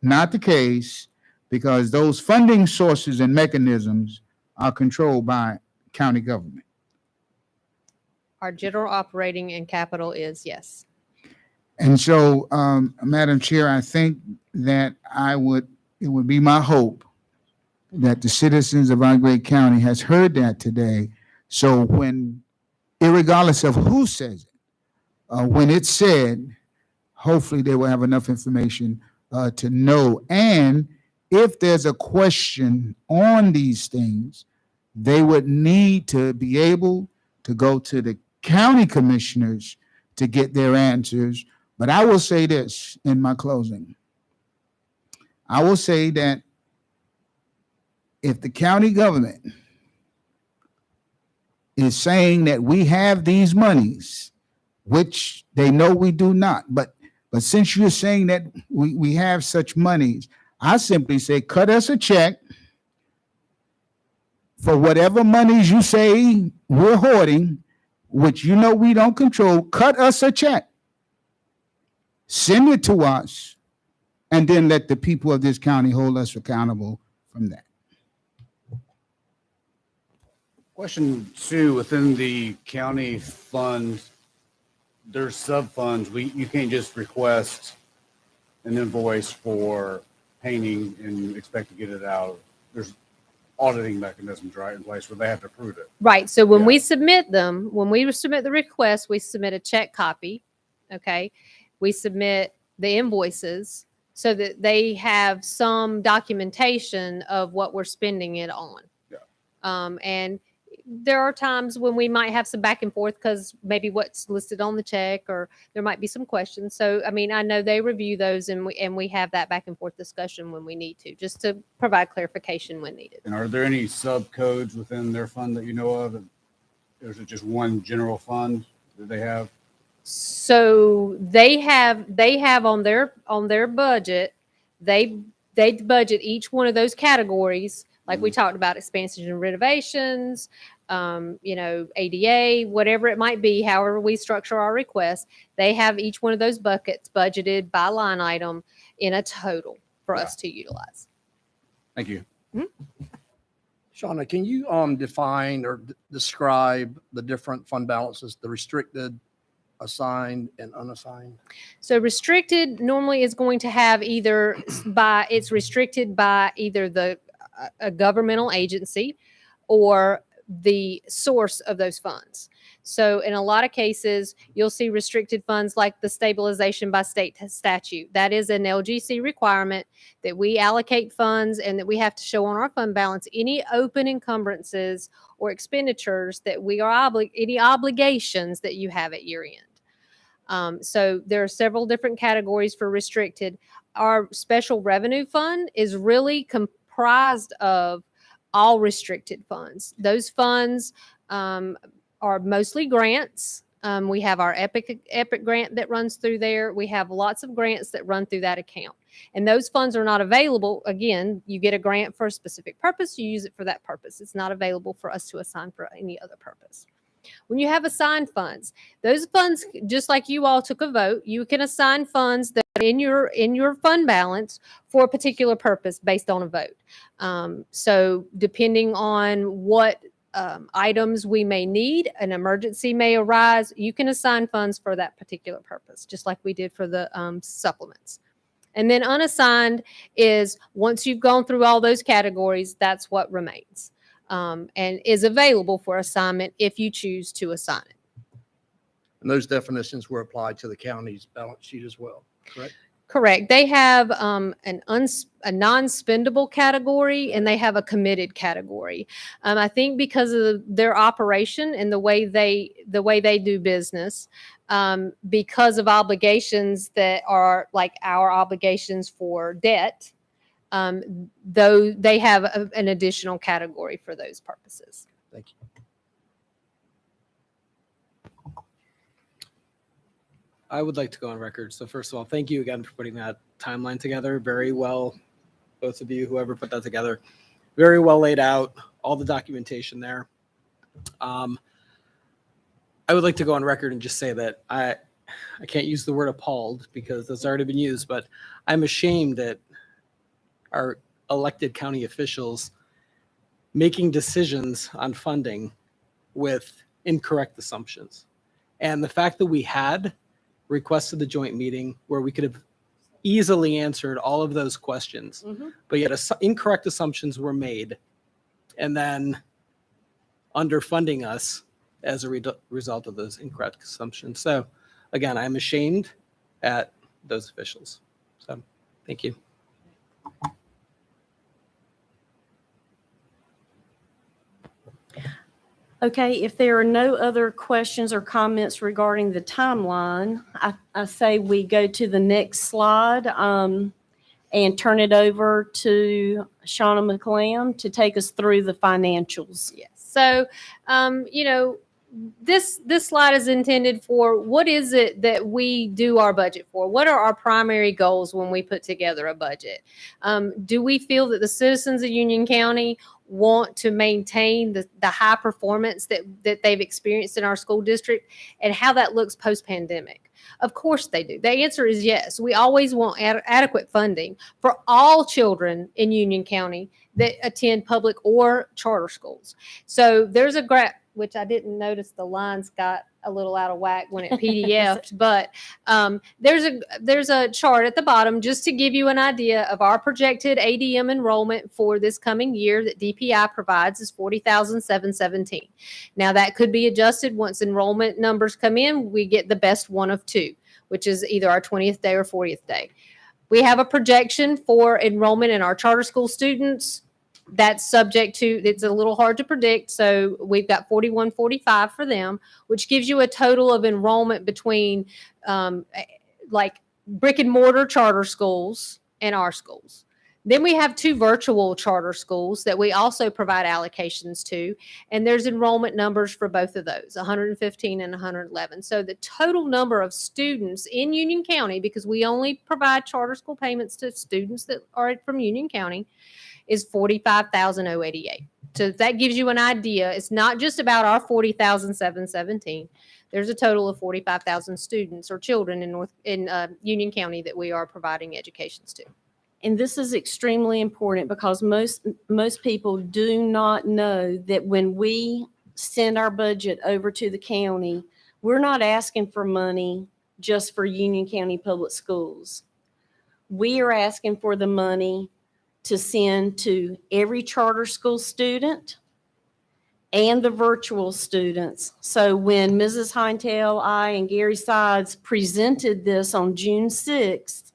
not the case, because those funding sources and mechanisms are controlled by county government. Our general operating and capital is, yes. And so, Madam Chair, I think that it would be my hope that the citizens of our great county has heard that today. So when, irregardless of who says it, when it's said, hopefully they will have enough information to know. And if there's a question on these things, they would need to be able to go to the county commissioners to get their answers. But I will say this in my closing. I will say that if the county government is saying that we have these monies, which they know we do not, but since you're saying that we have such monies, I simply say, cut us a check for whatever monies you say we're hoarding, which you know we don't control. Cut us a check, send it to us, and then let the people of this county hold us accountable from that. Question two, within the county fund, there's sub-funds. You can't just request an invoice for painting and expect to get it out. There's auditing mechanisms, right, in place where they have to prove it. Right. So when Yeah. we submit them, when we submit the request, we submit a check copy. Okay. We submit the invoices so that they have some documentation of what we're spending it on. Yeah. And there are times when we might have some back and forth because maybe what's listed on the check, or there might be some questions. So, I mean, I know they review those, and we have that back and forth discussion when we need to, just to provide clarification when needed. And are there any sub-codes within their fund that you know of? Or is it just one general fund that they have? So they have on their budget, they budget each one of those categories, like we talked about, expansions and renovations, ADA, whatever it might be, however we structure our requests. They have each one of those buckets budgeted by line item in a total for us to utilize. Thank you. Shauna, can you define or describe the different fund balances, the restricted, assigned, and unassigned? So restricted normally is going to have it's restricted by either a governmental agency or the source of those funds. So in a lot of cases, you'll see restricted funds like the stabilization by state statute. That is an LGC requirement that we allocate funds and that we have to show on our fund balance any open encumbrances or expenditures that we are any obligations that you have at year end. So there are several different categories for restricted. Our special revenue fund is really comprised of all restricted funds. Those funds are mostly grants. We have our Epic grant that runs through there. We have lots of grants that run through that account. And those funds are not available. Again, you get a grant for a specific purpose, you use it for that purpose. It's not available for us to assign for any other purpose. When you have assigned funds, those funds, just like you all took a vote, you can assign funds that are in your fund balance for a particular purpose based on a vote. So depending on what items we may need, an emergency may arise, you can assign funds for that particular purpose, just like we did for the supplements. And then unassigned is once you've gone through all those categories, that's what remains. And is available for assignment if you choose to assign it. And those definitions were applied to the county's balance sheet as well, correct? Correct. They have a non-spendable category and they have a committed category. I think because of their operation and the way they do business, because of obligations that are like our obligations for debt, though they have an additional category for those purposes. Thank you. I would like to go on record. So first of all, thank you again for putting that timeline together. Very well, both of you, whoever put that together, very well laid out, all the documentation there. I would like to go on record and just say that I can't use the word appalled because that's already been used, but I'm ashamed that our elected county officials making decisions on funding with incorrect assumptions. And the fact that we had requested the joint meeting where we could have easily answered all of those questions, but yet incorrect assumptions were made and then underfunding us as a result of those incorrect assumptions. So again, I'm ashamed at those officials. So thank you. Okay, if there are no other questions or comments regarding the timeline, I say we go to the next slide and turn it over to Shauna McLam to take us through the financials. Yes. So, this slide is intended for what is it that we do our budget for? What are our primary goals when we put together a budget? Do we feel that the citizens of Union County want to maintain the high performance that they've experienced in our school district, and how that looks post-pandemic? Of course they do. The answer is yes. We always want adequate funding for all children in Union County that attend public or charter schools. So there's a graph, which I didn't notice the lines got a little out of whack when it PDF'd, but there's a chart at the bottom just to give you an idea of our projected ADM enrollment for this coming year that DPI provides is 40,717. Now that could be adjusted once enrollment numbers come in. We get the best one of two, which is either our 20th day or 40th day. We have a projection for enrollment in our charter school students. That's subject to, it's a little hard to predict. So we've got 4145 for them, which gives you a total of enrollment between like brick and mortar charter schools and our schools. Then we have 2 virtual charter schools that we also provide allocations to, and there's enrollment numbers for both of those, 115 and 111. So the total number of students in Union County, because we only provide charter school payments to students that are from Union County, is 45,088. So that gives you an idea. It's not just about our 40,717. There's a total of 45,000 students or children in Union County that we are providing educations to. And this is extremely important because most people do not know that when we send our budget over to the county, we're not asking for money just for Union County Public Schools. We are asking for the money to send to every charter school student and the virtual students. So when Mrs. Heintel, I, and Gary Sides presented this on June 6th,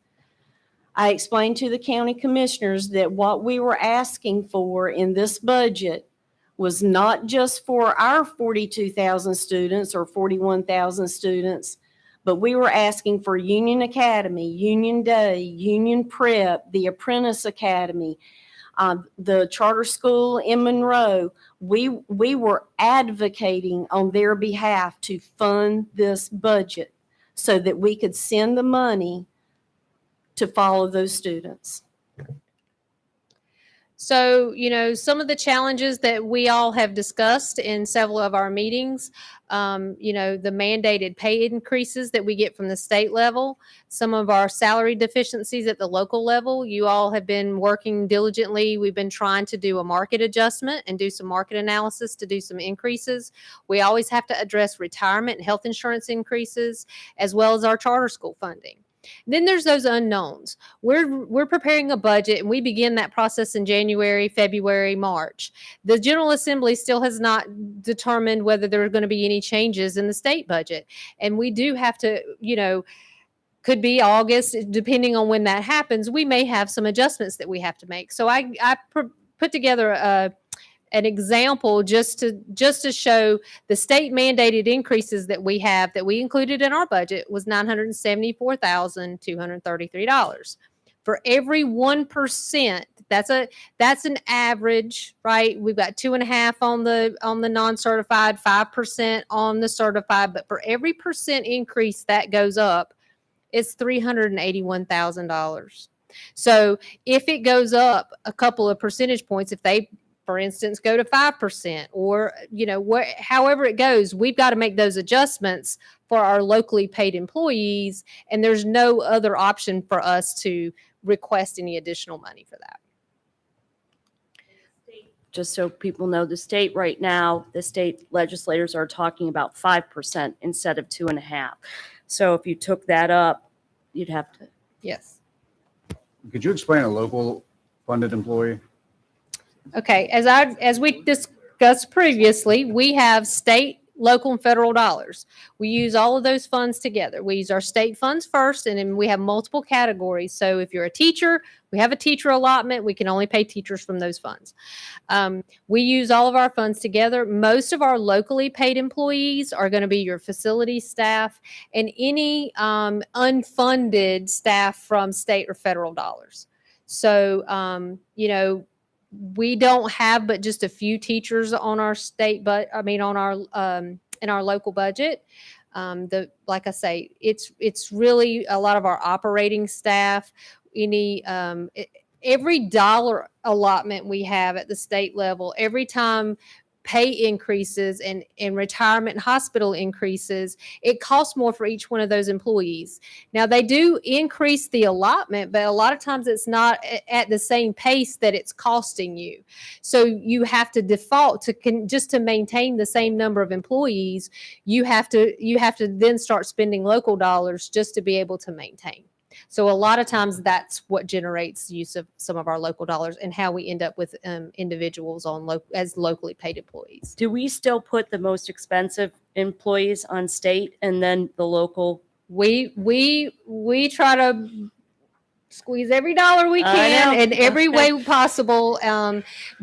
I explained to the county commissioners that what we were asking for in this budget was not just for our 42,000 students or 41,000 students, but we were asking for Union Academy, Union Day, Union Prep, the Apprentice Academy, the charter school in Monroe. We were advocating on their behalf to fund this budget so that we could send the money to follow those students. So, some of the challenges that we all have discussed in several of our meetings, the mandated pay increases that we get from the state level, some of our salary deficiencies at the local level. You all have been working diligently. We've been trying to do a market adjustment and do some market analysis to do some increases. We always have to address retirement and health insurance increases, as well as our charter school funding. Then there's those unknowns. We're preparing a budget, and we begin that process in January, February, March. The General Assembly still has not determined whether there are going to be any changes in the state budget. And we do have to, could be August, depending on when that happens, we may have some adjustments that we have to make. So I put together an example just to show the state mandated increases that we have that we included in our budget was $974,233. For every 1%, that's an average, right? We've got 2.5 on the non-certified, 5% on the certified, but for every percent increase that goes up, it's $381,000. So if it goes up a couple of percentage points, if they, for instance, go to 5%, or however it goes, we've got to make those adjustments for our locally paid employees, and there's no other option for us to request any additional money for that. Just so people know, the state right now, the state legislators are talking about 5% instead of 2.5%. So if you took that up, you'd have to. Yes. Could you explain a local funded employee? Okay, as we discussed previously, we have state, local, and federal dollars. We use all of those funds together. We use our state funds first, and then we have multiple categories. So if you're a teacher, we have a teacher allotment. We can only pay teachers from those funds. We use all of our funds together. Most of our locally paid employees are going to be your facility staff and any unfunded staff from state or federal dollars. So, we don't have but just a few teachers on our state, on our in our local budget. Like I say, it's really a lot of our operating staff. Every dollar allotment we have at the state level, every time pay increases and retirement and hospital increases, it costs more for each one of those employees. Now, they do increase the allotment, but a lot of times it's not at the same pace that it's costing you. So you have to default to just to maintain the same number of employees, you have to then start spending local dollars just to be able to maintain. So a lot of times that's what generates use of some of our local dollars and how we end up with individuals as locally paid employees. Do we still put the most expensive employees on state and then the local? We try to squeeze every dollar we I can know. in every way possible,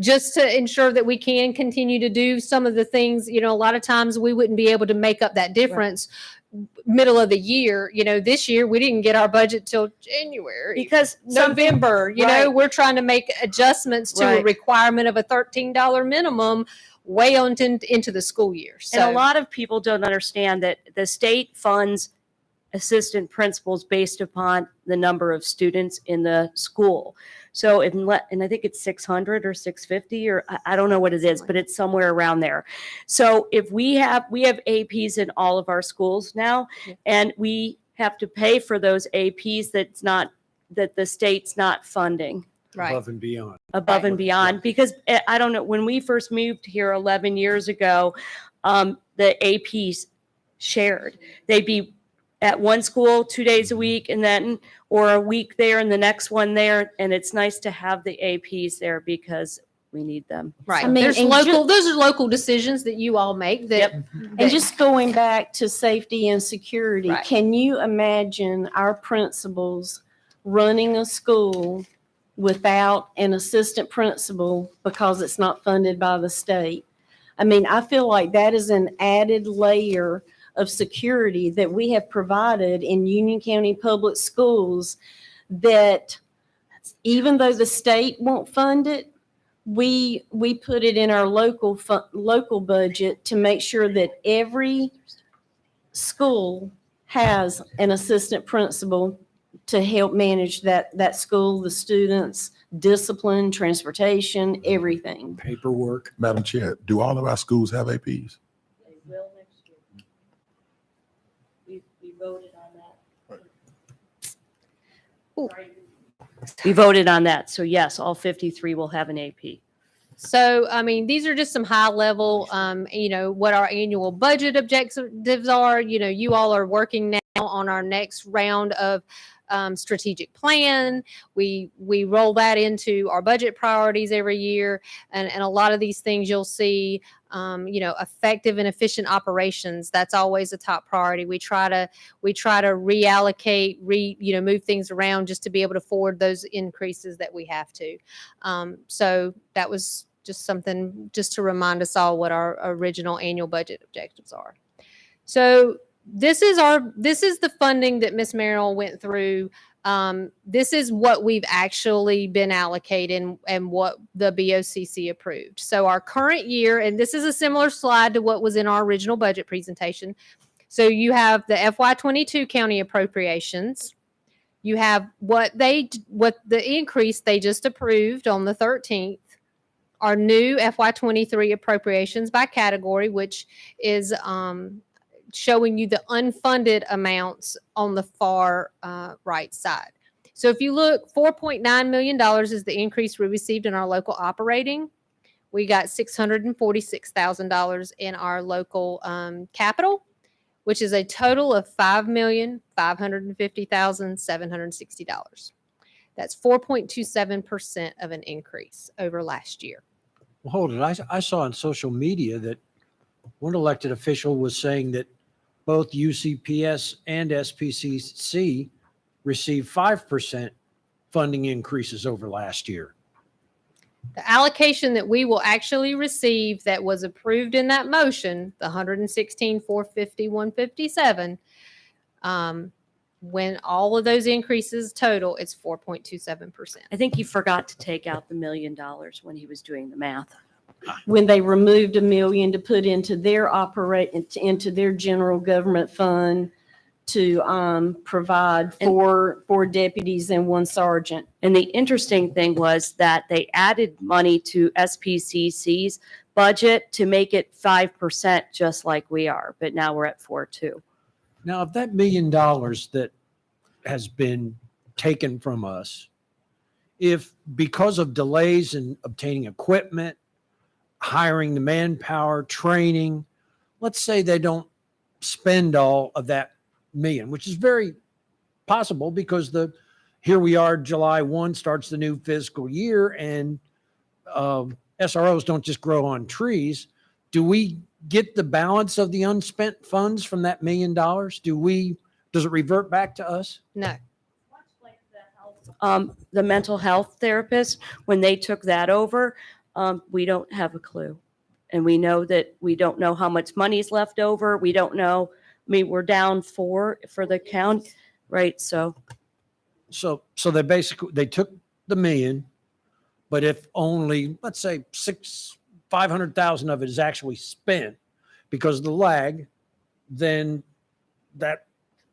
just to ensure that we can continue to do some of the things. A lot of times we wouldn't be able to make up that difference middle of the year. This year we didn't get our budget till January Because November. We're trying to make adjustments to a requirement of a $13 minimum way on into the school year. So and a lot of people don't understand that the state funds assistant principals based upon the number of students in the school. So and I think it's 600 or 650 or I don't know what it is, but it's somewhere around there. So if we have APs in all of our schools now, and we have to pay for those APs that the state's not funding. Right. Above and beyond. Above and beyond, because I don't know, when we first moved here 11 years ago, the APs shared. They'd be at one school 2 days a week and then, or a week there and the next one there. And it's nice to have the APs there because we need them. Right. I mean, those are local decisions that you all make that, And just going back to safety and security, Right. can you imagine our principals running a school without an assistant principal because it's not funded by the state? I mean, I feel like that is an added layer of security that we have provided in Union County Public Schools, that even though the state won't fund it, we put it in our local budget to make sure that every school has an assistant principal to help manage that school, the students, discipline, transportation, everything. Paperwork. Madam Chair, do all of our schools have APs? They will next year. We voted on that. Ooh. We voted on that. So yes, all 53 will have an AP. So, I mean, these are just some high level, what our annual budget objectives are. You all are working now on our next round of strategic plan. We roll that into our budget priorities every year. And a lot of these things you'll see, effective and efficient operations. That's always a top priority. We try to reallocate, move things around just to be able to forward those increases that we have to. So that was just something just to remind us all what our original annual budget objectives are. So this is the funding that Ms. Merrill went through. This is what we've actually been allocated and what the BOCC approved. So our current year, and this is a similar slide to what was in our original budget presentation. So you have the FY22 county appropriations. You have what the increase they just approved on the 13th. Our new FY23 appropriations by category, which is showing you the unfunded amounts on the far right side. So if you look, $4.9 million is the increase we received in our local operating. We got $646,000 in our local capital, which is a total of $5,550,760. That's 4.27% of an increase over last year. Well, hold it. I saw on social media that one elected official was saying that both UCPS and SPCC received 5% funding increases over last year. The allocation that we will actually receive that was approved in that motion, the $116,450,157, when all of those increases total, it's 4.27%. I think he forgot to take out the $1 million when he was doing the math. when they removed $1 million to put into their into their general government fund to provide four deputies and one sergeant. And the interesting thing was that they added money to SPCC's budget to make it 5%, just like we are, but now we're at 4.2. Now, if that $1 million that has been taken from us, if because of delays in obtaining equipment, hiring the manpower, training, let's say they don't spend all of that million, which is very possible because here we are, July 1 starts the new fiscal year, and SROs don't just grow on trees. Do we get the balance of the unspent funds from that $1 million? Does it revert back to us? No. The mental health therapist, when they took that over, we don't have a clue. And we know that we don't know how much money's left over. We don't know. I mean, we're down 4 for the count, right? So they basically, they took the $1 million, but if only, let's say 500,000 of it is actually spent because of the lag, then that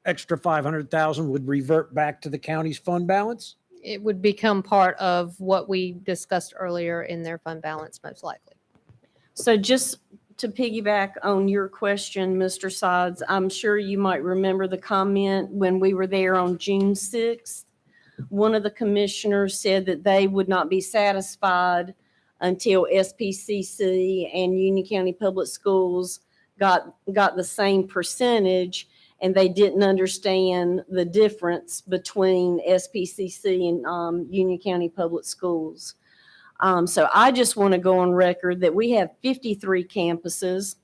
extra 500,000 would revert back to the county's fund balance? It would become part of what we discussed earlier in their fund balance, most likely. So just to piggyback on your question, Mr. Sides, I'm sure you might remember the comment when we were there on June 6th. One of the commissioners said that they would not be satisfied until SPCC and Union County Public Schools got the same percentage, and they didn't understand the difference between SPCC and Union County Public Schools. So I just want to go on record that we have 53 campuses.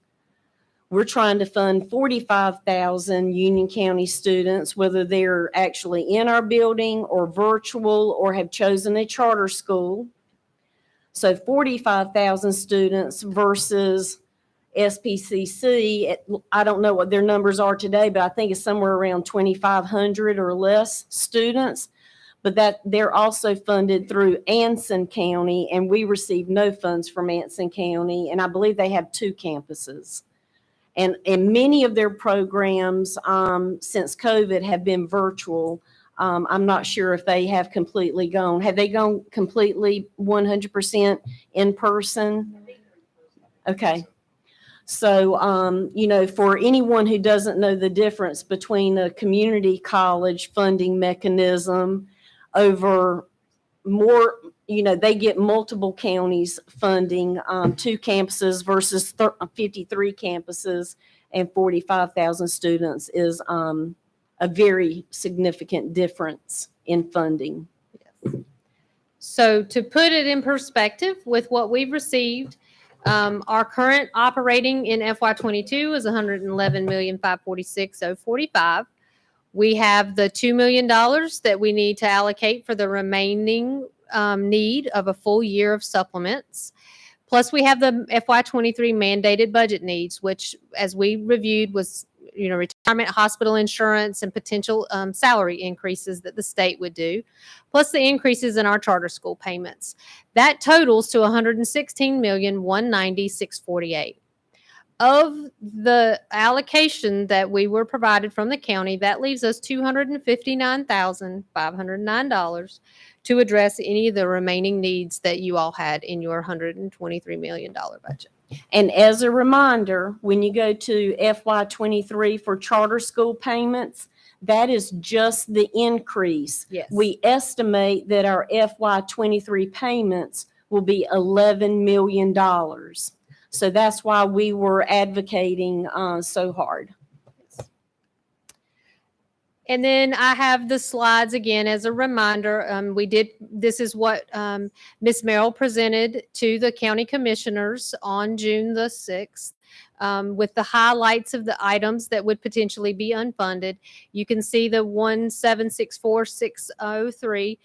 We're trying to fund 45,000 Union County students, whether they're actually in our building or virtual or have chosen a charter school. So 45,000 students versus SPCC. I don't know what their numbers are today, but I think it's somewhere around 2,500 or less students. But that they're also funded through Anson County, and we receive no funds from Anson County, and I believe they have 2 campuses. And many of their programs since COVID have been virtual. I'm not sure if they have completely gone. Have they gone completely 100% in person? Okay. So, for anyone who doesn't know the difference between a community college funding mechanism over more, they get multiple counties funding 2 campuses versus 53 campuses and 45,000 students is a very significant difference in funding. Yes. So to put it in perspective with what we've received, our current operating in FY22 is $111,546,045. We have the $2 million that we need to allocate for the remaining need of a full year of supplements. Plus, we have the FY23 mandated budget needs, which, as we reviewed, was retirement, hospital insurance, and potential salary increases that the state would do, plus the increases in our charter school payments. That totals to $116,190,648. Of the allocation that we were provided from the county, that leaves us $259,509 to address any of the remaining needs that you all had in your $123 million budget. And as a reminder, when you go to FY23 for charter school payments, that is just the increase. Yes. We estimate that our FY23 payments will be $11 million. So that's why we were advocating so hard. And then I have the slides again as a reminder. This is what Ms. Merrill presented to the county commissioners on June the 6th with the highlights of the items that would potentially be unfunded. You can see the 1764603,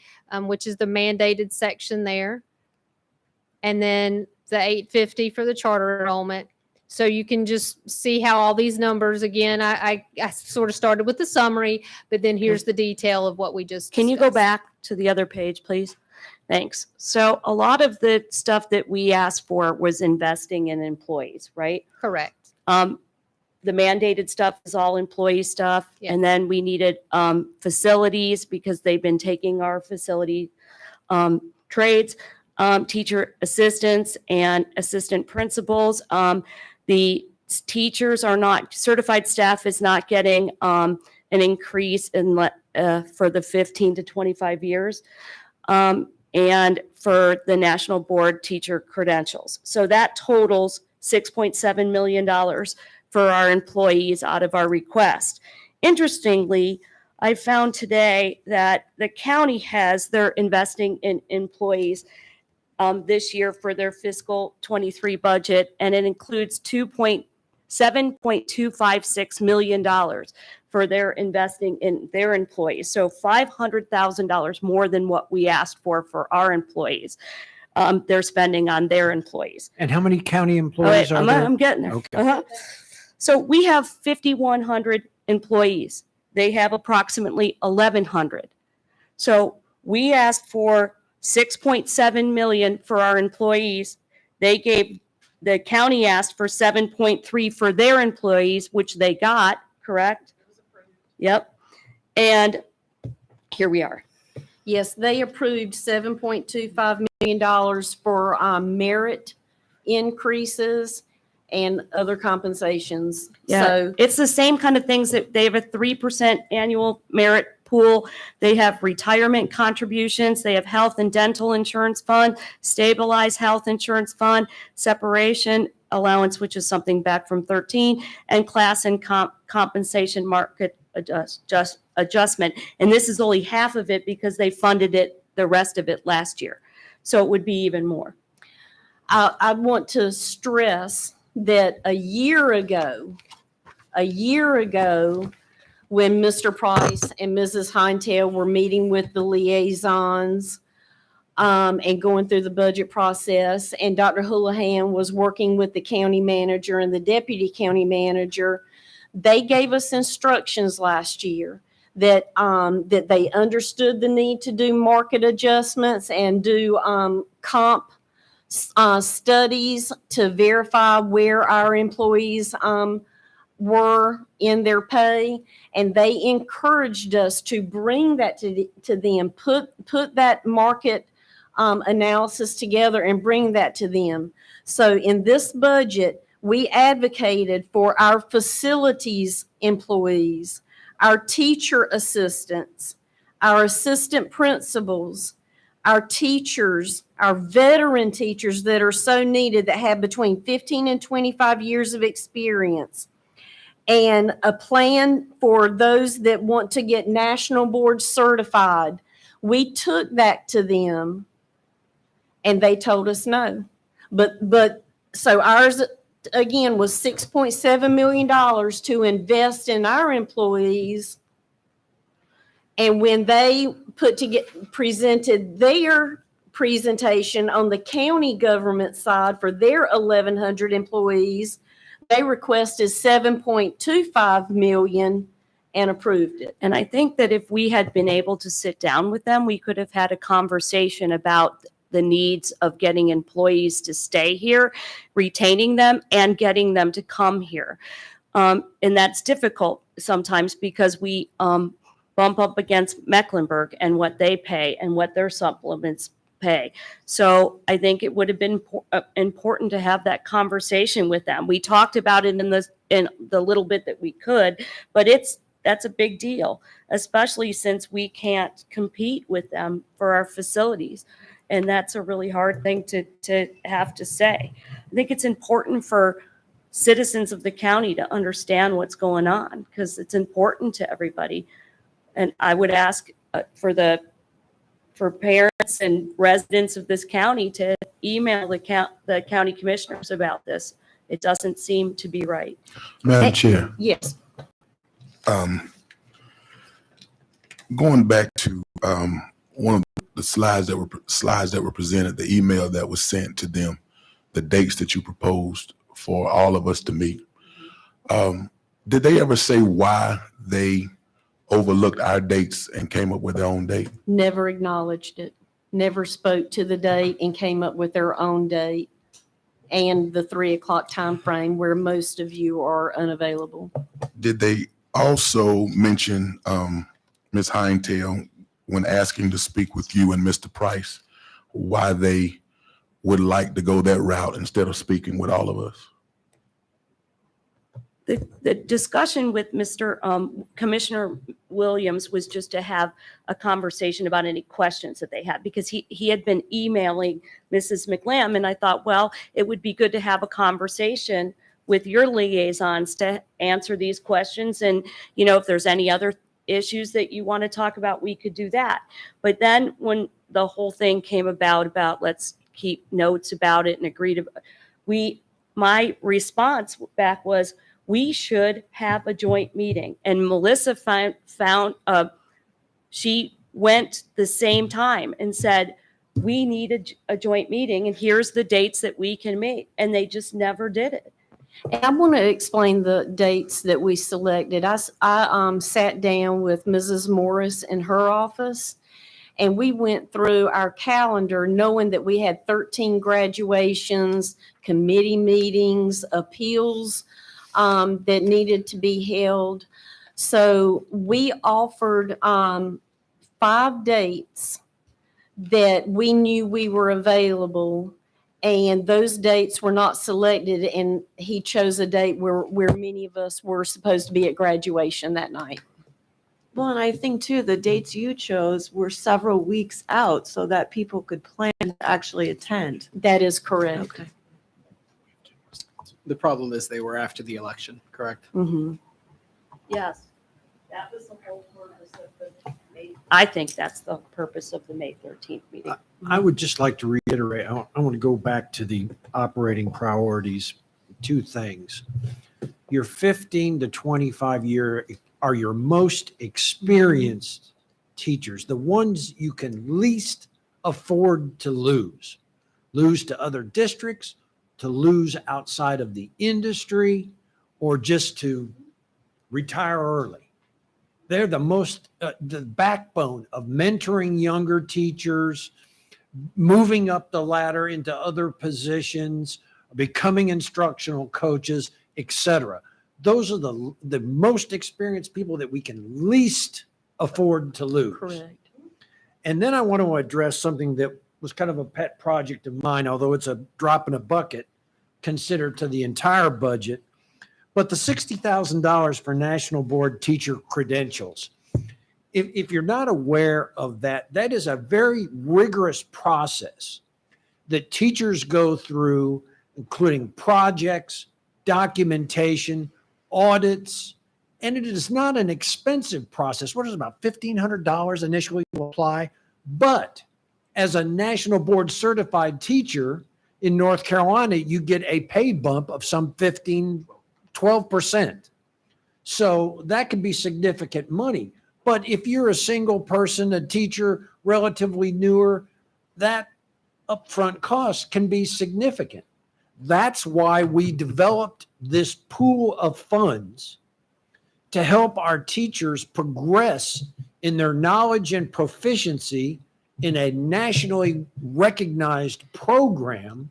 which is the mandated section there. And then the 850 for the charter enrollment. So you can just see how all these numbers, again, I sort of started with the summary, but then here's the detail of what we just can you go discussed. back to the other page, please? Thanks. So a lot of the stuff that we asked for was investing in employees, right? Correct. The mandated stuff is all employee stuff. Yeah. And then we needed facilities because they've been taking our facility trades, teacher assistants and assistant principals. The teachers are not, certified staff is not getting an increase in for the 15 to 25 years. And for the National Board teacher credentials. So that totals $6.7 million for our employees out of our request. Interestingly, I found today that the county they're investing in employees this year for their fiscal 23 budget, and it includes $7.256 million for their investing in their employees. So $500,000 more than what we asked for our employees. They're spending on their employees. And how many county employees are there? I'm getting there. Okay. So we have 5,100 employees. They have approximately 1,100. So we asked for 6.7 million for our employees. The county asked for 7.3 for their employees, which they got, correct? Yep. And here we are. Yes, they approved $7.25 million for merit increases and other compensations. Yeah, So it's the same kind of things that they have a 3% annual merit pool. They have retirement contributions. They have health and dental insurance fund, stabilized health insurance fund, separation allowance, which is something back from 13, and class and compensation market adjustment. And this is only half of it because they funded the rest of it last year. So it would be even more. I want to stress that a year ago, when Mr. Price and Mrs. Hinetail were meeting with the liaisons and going through the budget process, and Dr. Houlihan was working with the county manager and the deputy county manager, they gave us instructions last year that they understood the need to do market adjustments and do comp studies to verify where our employees were in their pay, and they encouraged us to bring that to them, put that market analysis together and bring that to them. So in this budget, we advocated for our facilities employees, our teacher assistants, our assistant principals, our teachers, our veteran teachers that are so needed, that have between 15 and 25 years of experience, and a plan for those that want to get national board certified. We took that to them and they told us no. But so ours again was $6.7 million to invest in our employees. And when they presented their presentation on the county government side for their 1,100 employees, they requested $7.25 million and approved it. And I think that if we had been able to sit down with them, we could have had a conversation about the needs of getting employees to stay here, retaining them, and getting them to come here. And that's difficult sometimes because we bump up against Mecklenburg and what they pay and what their supplements pay. So I think it would have been important to have that conversation with them. We talked about it in the little bit that we could, but that's a big deal, especially since we can't compete with them for our facilities. And that's a really hard thing to have to say. I think it's important for citizens of the county to understand what's going on because it's important to everybody. And I would ask for parents and residents of this county to email the county commissioners about this. It doesn't seem to be right. Madam Chair, Yes. going back to one of the slides that were presented, the email that was sent to them, the dates that you proposed for all of us to meet. Did they ever say why they overlooked our dates and came up with their own date? Never acknowledged it. never spoke to the date and came up with their own date and the 3 o'clock time frame where most of you are unavailable. Did they also mention, Ms. Heintel, when asking to speak with you and Mr. Price, why they would like to go that route instead of speaking with all of us? The discussion with Mr. Commissioner Williams was just to have a conversation about any questions that they had, because he had been emailing Mrs. McLam, and I thought, well, it would be good to have a conversation with your liaisons to answer these questions. And, if there's any other issues that you want to talk about, we could do that. But then when the whole thing came about let's keep notes about it and agree to, my response back was, we should have a joint meeting. And Melissa she went the same time and said, we need a joint meeting, and here's the dates that we can meet. And they just never did it. And I want to explain the dates that we selected. I sat down with Mrs. Morris in her office, and we went through our calendar knowing that we had 13 graduations, committee meetings, appeals that needed to be held. So we offered 5 dates that we knew we were available, and those dates were not selected, and he chose a date where many of us were supposed to be at graduation that night. Well, and I think too, the dates you chose were several weeks out so that people could plan to actually attend. That is correct. Okay. The problem is they were after the election, correct? Mhm. Yes, that was the whole purpose of the May. I think that's the purpose of the May 13th meeting. I would just like to reiterate, I want to go back to the operating priorities. 2 things. Your 15 to 25 year are your most experienced teachers, the ones you can least afford to lose to other districts, to lose outside of the industry, or just to retire early. They're the backbone of mentoring younger teachers, moving up the ladder into other positions, becoming instructional coaches, etc. Those are the most experienced people that we can least afford to lose. Correct. And then I want to address something that was kind of a pet project of mine, although it's a drop in a bucket considered to the entire budget. But the $60,000 for National Board teacher credentials, if you're not aware of that, that is a very rigorous process that teachers go through, including projects, documentation, audits, and it is not an expensive process. What is it, about $1,500 initially to apply? But as a National Board certified teacher in North Carolina, you get a pay bump of some 12%. So that can be significant money. But if you're a single person, a teacher, relatively newer, that upfront cost can be significant. That's why we developed this pool of funds to help our teachers progress in their knowledge and proficiency in a nationally recognized program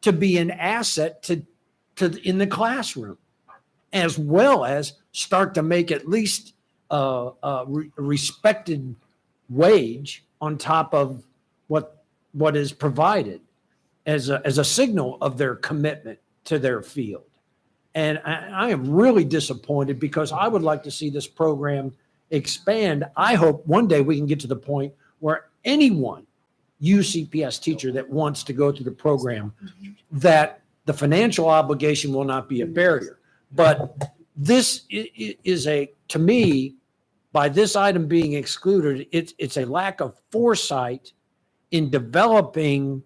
to be an asset to in the classroom, as well as start to make at least a respected wage on top of what is provided as a signal of their commitment to their field. And I am really disappointed because I would like to see this program expand. I hope one day we can get to the point where anyone, UCPS teacher that wants to go through the program, that the financial obligation will not be a barrier. But this is to me, by this item being excluded, it's a lack of foresight in developing,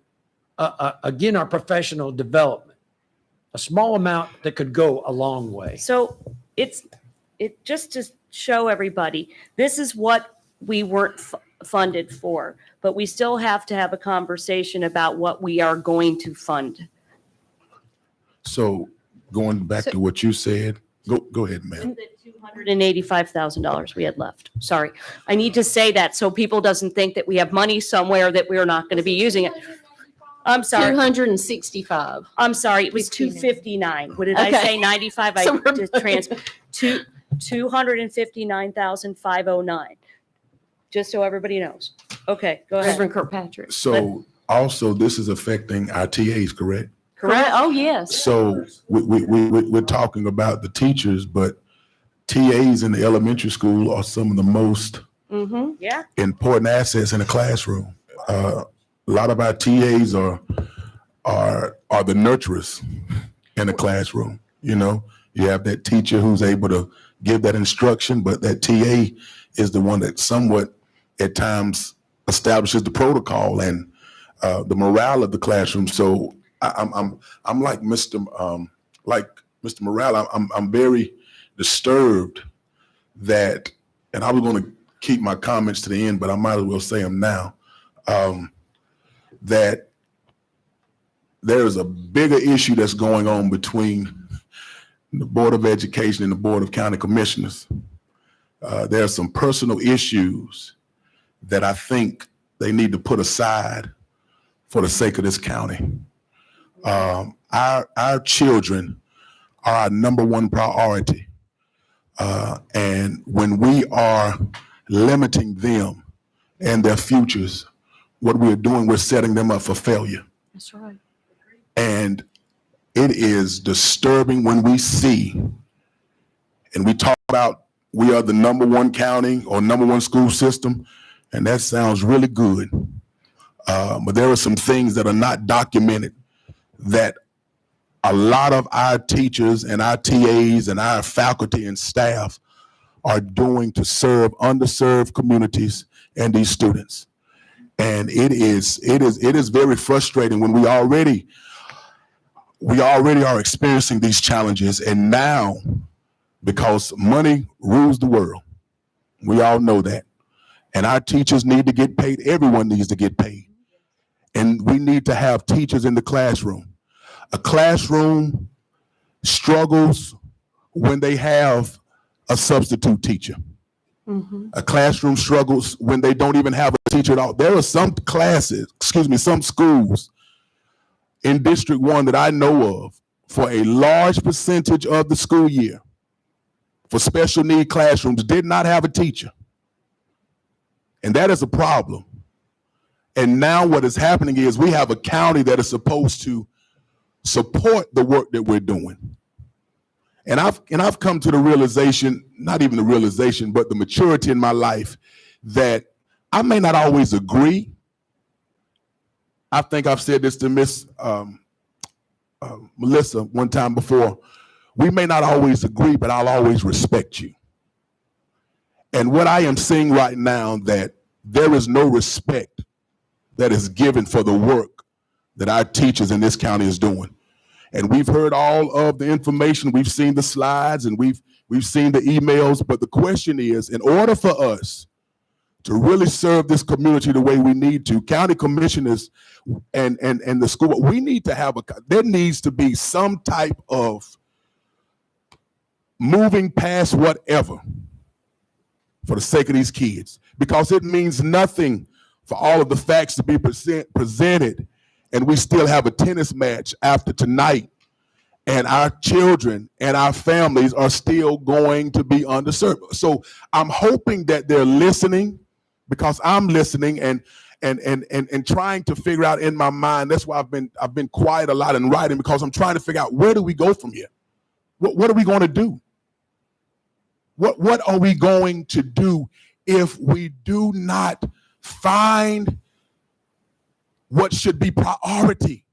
again, our professional development. A small amount that could go a long way. So it just to show everybody, this is what we weren't funded for, but we still have to have a conversation about what we are going to fund. So going back to what you said, Go ahead, ma'am. The $285,000 we had left. Sorry. I need to say that so people doesn't think that we have money somewhere that we're not going to be using it. I'm sorry. 265. I'm sorry. It was 259. What did I Okay. say? 95? So I we're- just to 259,509. Just so everybody knows. Okay, go ahead. Reverend Kirkpatrick. So also, this is affecting our TAs, correct? Correct? Oh, yes. So we're talking about the teachers, but TAs in the elementary school are some of the most Mm-hmm. Yeah. important assets in the classroom. A lot of our TAs are the nurturers in the classroom. You know, you have that teacher who's able to give that instruction, but that TA is the one that somewhat at times establishes the protocol and the morale of the classroom. So I'm like Mr. Morale. I'm very disturbed that, and I was going to keep my comments to the end, but I might as well say them now. That there is a bigger issue that's going on between the Board of Education and the Board of County Commissioners. There are some personal issues that I think they need to put aside for the sake of this county. Our children are our number one priority. And when we are limiting them and their futures, what we're doing, we're setting them up for failure. That's right. And it is disturbing when we see, and we talk about we are the number one county or number one school system, and that sounds really good. But there are some things that are not documented that a lot of our teachers and our TAs and our faculty and staff are doing to serve underserved communities and these students. And it is very frustrating when we already are experiencing these challenges, and now, because money rules the world, we all know that, and our teachers need to get paid. Everyone needs to get paid, and we need to have teachers in the classroom. A classroom struggles when they have a substitute teacher. Mm-hmm. A classroom struggles when they don't even have a teacher at all. There are some some schools in District 1 that I know of for a large percentage of the school year for special need classrooms did not have a teacher. And that is a problem. And now what is happening is we have a county that is supposed to support the work that we're doing. And I've come to the realization, not even the realization, but the maturity in my life that I may not always agree. I think I've said this to Miss Melissa one time before. We may not always agree, but I'll always respect you. And what I am seeing right now, that there is no respect that is given for the work that our teachers in this county is doing. And we've heard all of the information. We've seen the slides and we've seen the emails. But the question is, in order for us to really serve this community the way we need to, county commissioners and the school, we need to there needs to be some type of moving past whatever for the sake of these kids, because it means nothing for all of the facts to be presented and we still have a tennis match after tonight, and our children and our families are still going to be underserved. So I'm hoping that they're listening, because I'm listening and trying to figure out in my mind. That's why I've been quiet a lot in writing, because I'm trying to figure out, where do we go from here? What are we going to do? What are we going to do if we do not find what should be priority?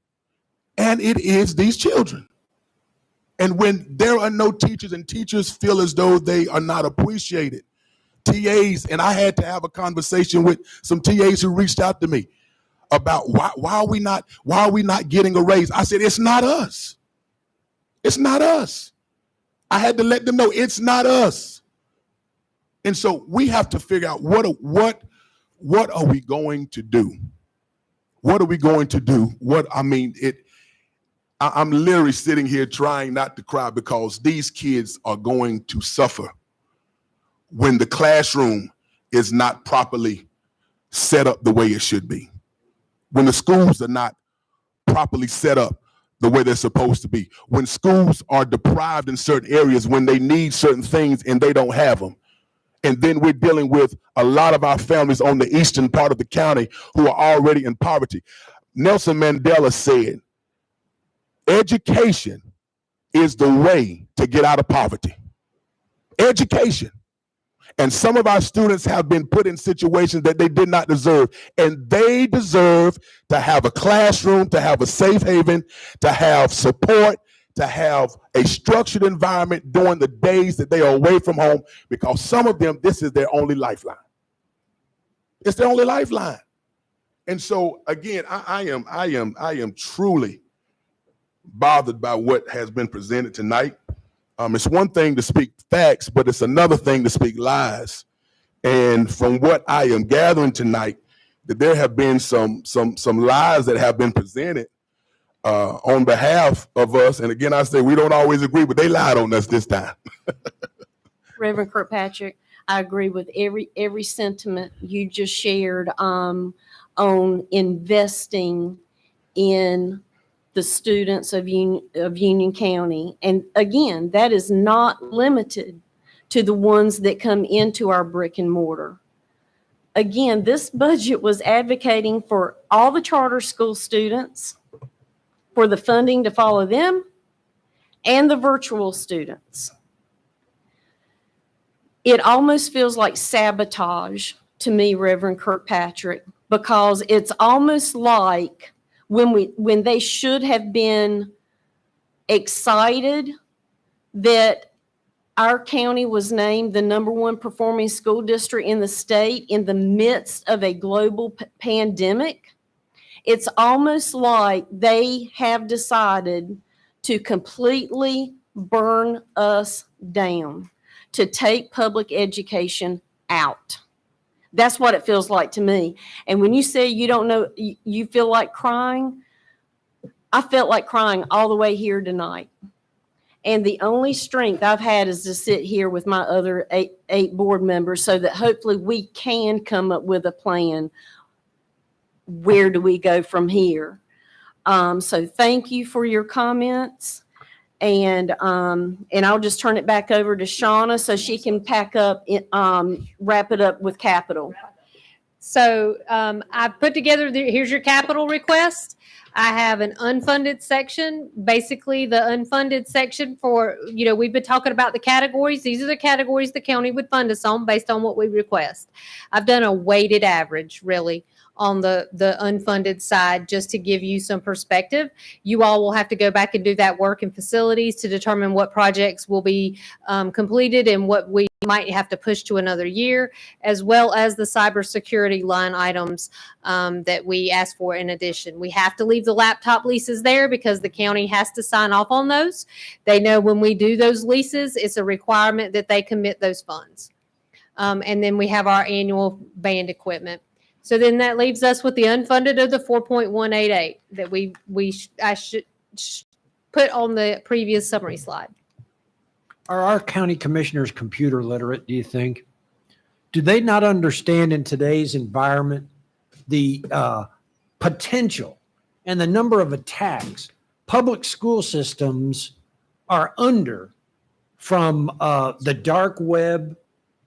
And it is these children. And when there are no teachers and teachers feel as though they are not appreciated, TAs, and I had to have a conversation with some TAs who reached out to me about why are we not getting a raise? I said, it's not us. It's not us. I had to let them know it's not us. And so we have to figure out what are we going to do? What are we going to do? I'm literally sitting here trying not to cry because these kids are going to suffer when the classroom is not properly set up the way it should be, when the schools are not properly set up the way they're supposed to be, when schools are deprived in certain areas, when they need certain things and they don't have them. And then we're dealing with a lot of our families on the eastern part of the county who are already in poverty. Nelson Mandela said, education is the way to get out of poverty. Education. And some of our students have been put in situations that they did not deserve. And they deserve to have a classroom, to have a safe haven, to have support, to have a structured environment during the days that they are away from home, because some of them, this is their only lifeline. It's their only lifeline. And so again, I am truly bothered by what has been presented tonight. It's one thing to speak facts, but it's another thing to speak lies. And from what I am gathering tonight, that there have been some lies that have been presented on behalf of us. And again, I say we don't always agree, but they lied on us this time. Reverend Kirkpatrick, I agree with every sentiment you just shared on investing in the students of Union County. And again, that is not limited to the ones that come into our brick and mortar. Again, this budget was advocating for all the charter school students, for the funding to follow them, and the virtual students. It almost feels like sabotage to me, Reverend Kirkpatrick, because it's almost like when they should have been excited that our county was named the #1 performing school district in the state in the midst of a global pandemic. It's almost like they have decided to completely burn us down, to take public education out. That's what it feels like to me. And when you say you don't know, you feel like crying, I felt like crying all the way here tonight. And the only strength I've had is to sit here with my other eight board members so that hopefully we can come up with a plan. Where do we go from here? So thank you for your comments. And I'll just turn it back over to Shauna so she can wrap it up with capital. So I put together, here's your capital request. I have an unfunded section, basically the unfunded section for, we've been talking about the categories. These are the categories the county would fund us on based on what we request. I've done a weighted average, really, on the unfunded side, just to give you some perspective. You all will have to go back and do that work in facilities to determine what projects will be completed and what we might have to push to another year, as well as the cybersecurity line items that we asked for in addition. We have to leave the laptop leases there because the county has to sign off on those. They know when we do those leases, it's a requirement that they commit those funds. And then we have our annual band equipment. So then that leaves us with the unfunded of the 4.188 that I should put on the previous summary slide. Are our county commissioners computer literate, do you think? Do they not understand in today's environment the potential and the number of attacks public school systems are under from the dark web,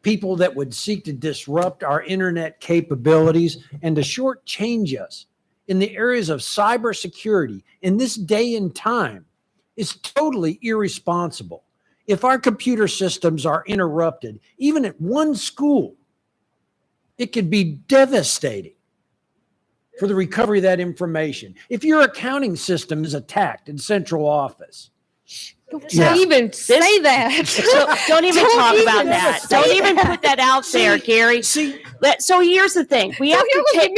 people that would seek to disrupt our internet capabilities and to shortchange us in the areas of cybersecurity in this day and time is totally irresponsible. If our computer systems are interrupted, even at one school, it could be devastating for the recovery of that information. If your accounting system is attacked in central office, Don't even say that. Don't even talk about that. Don't even put that out there, Gary. see, So here's the thing: we have to take.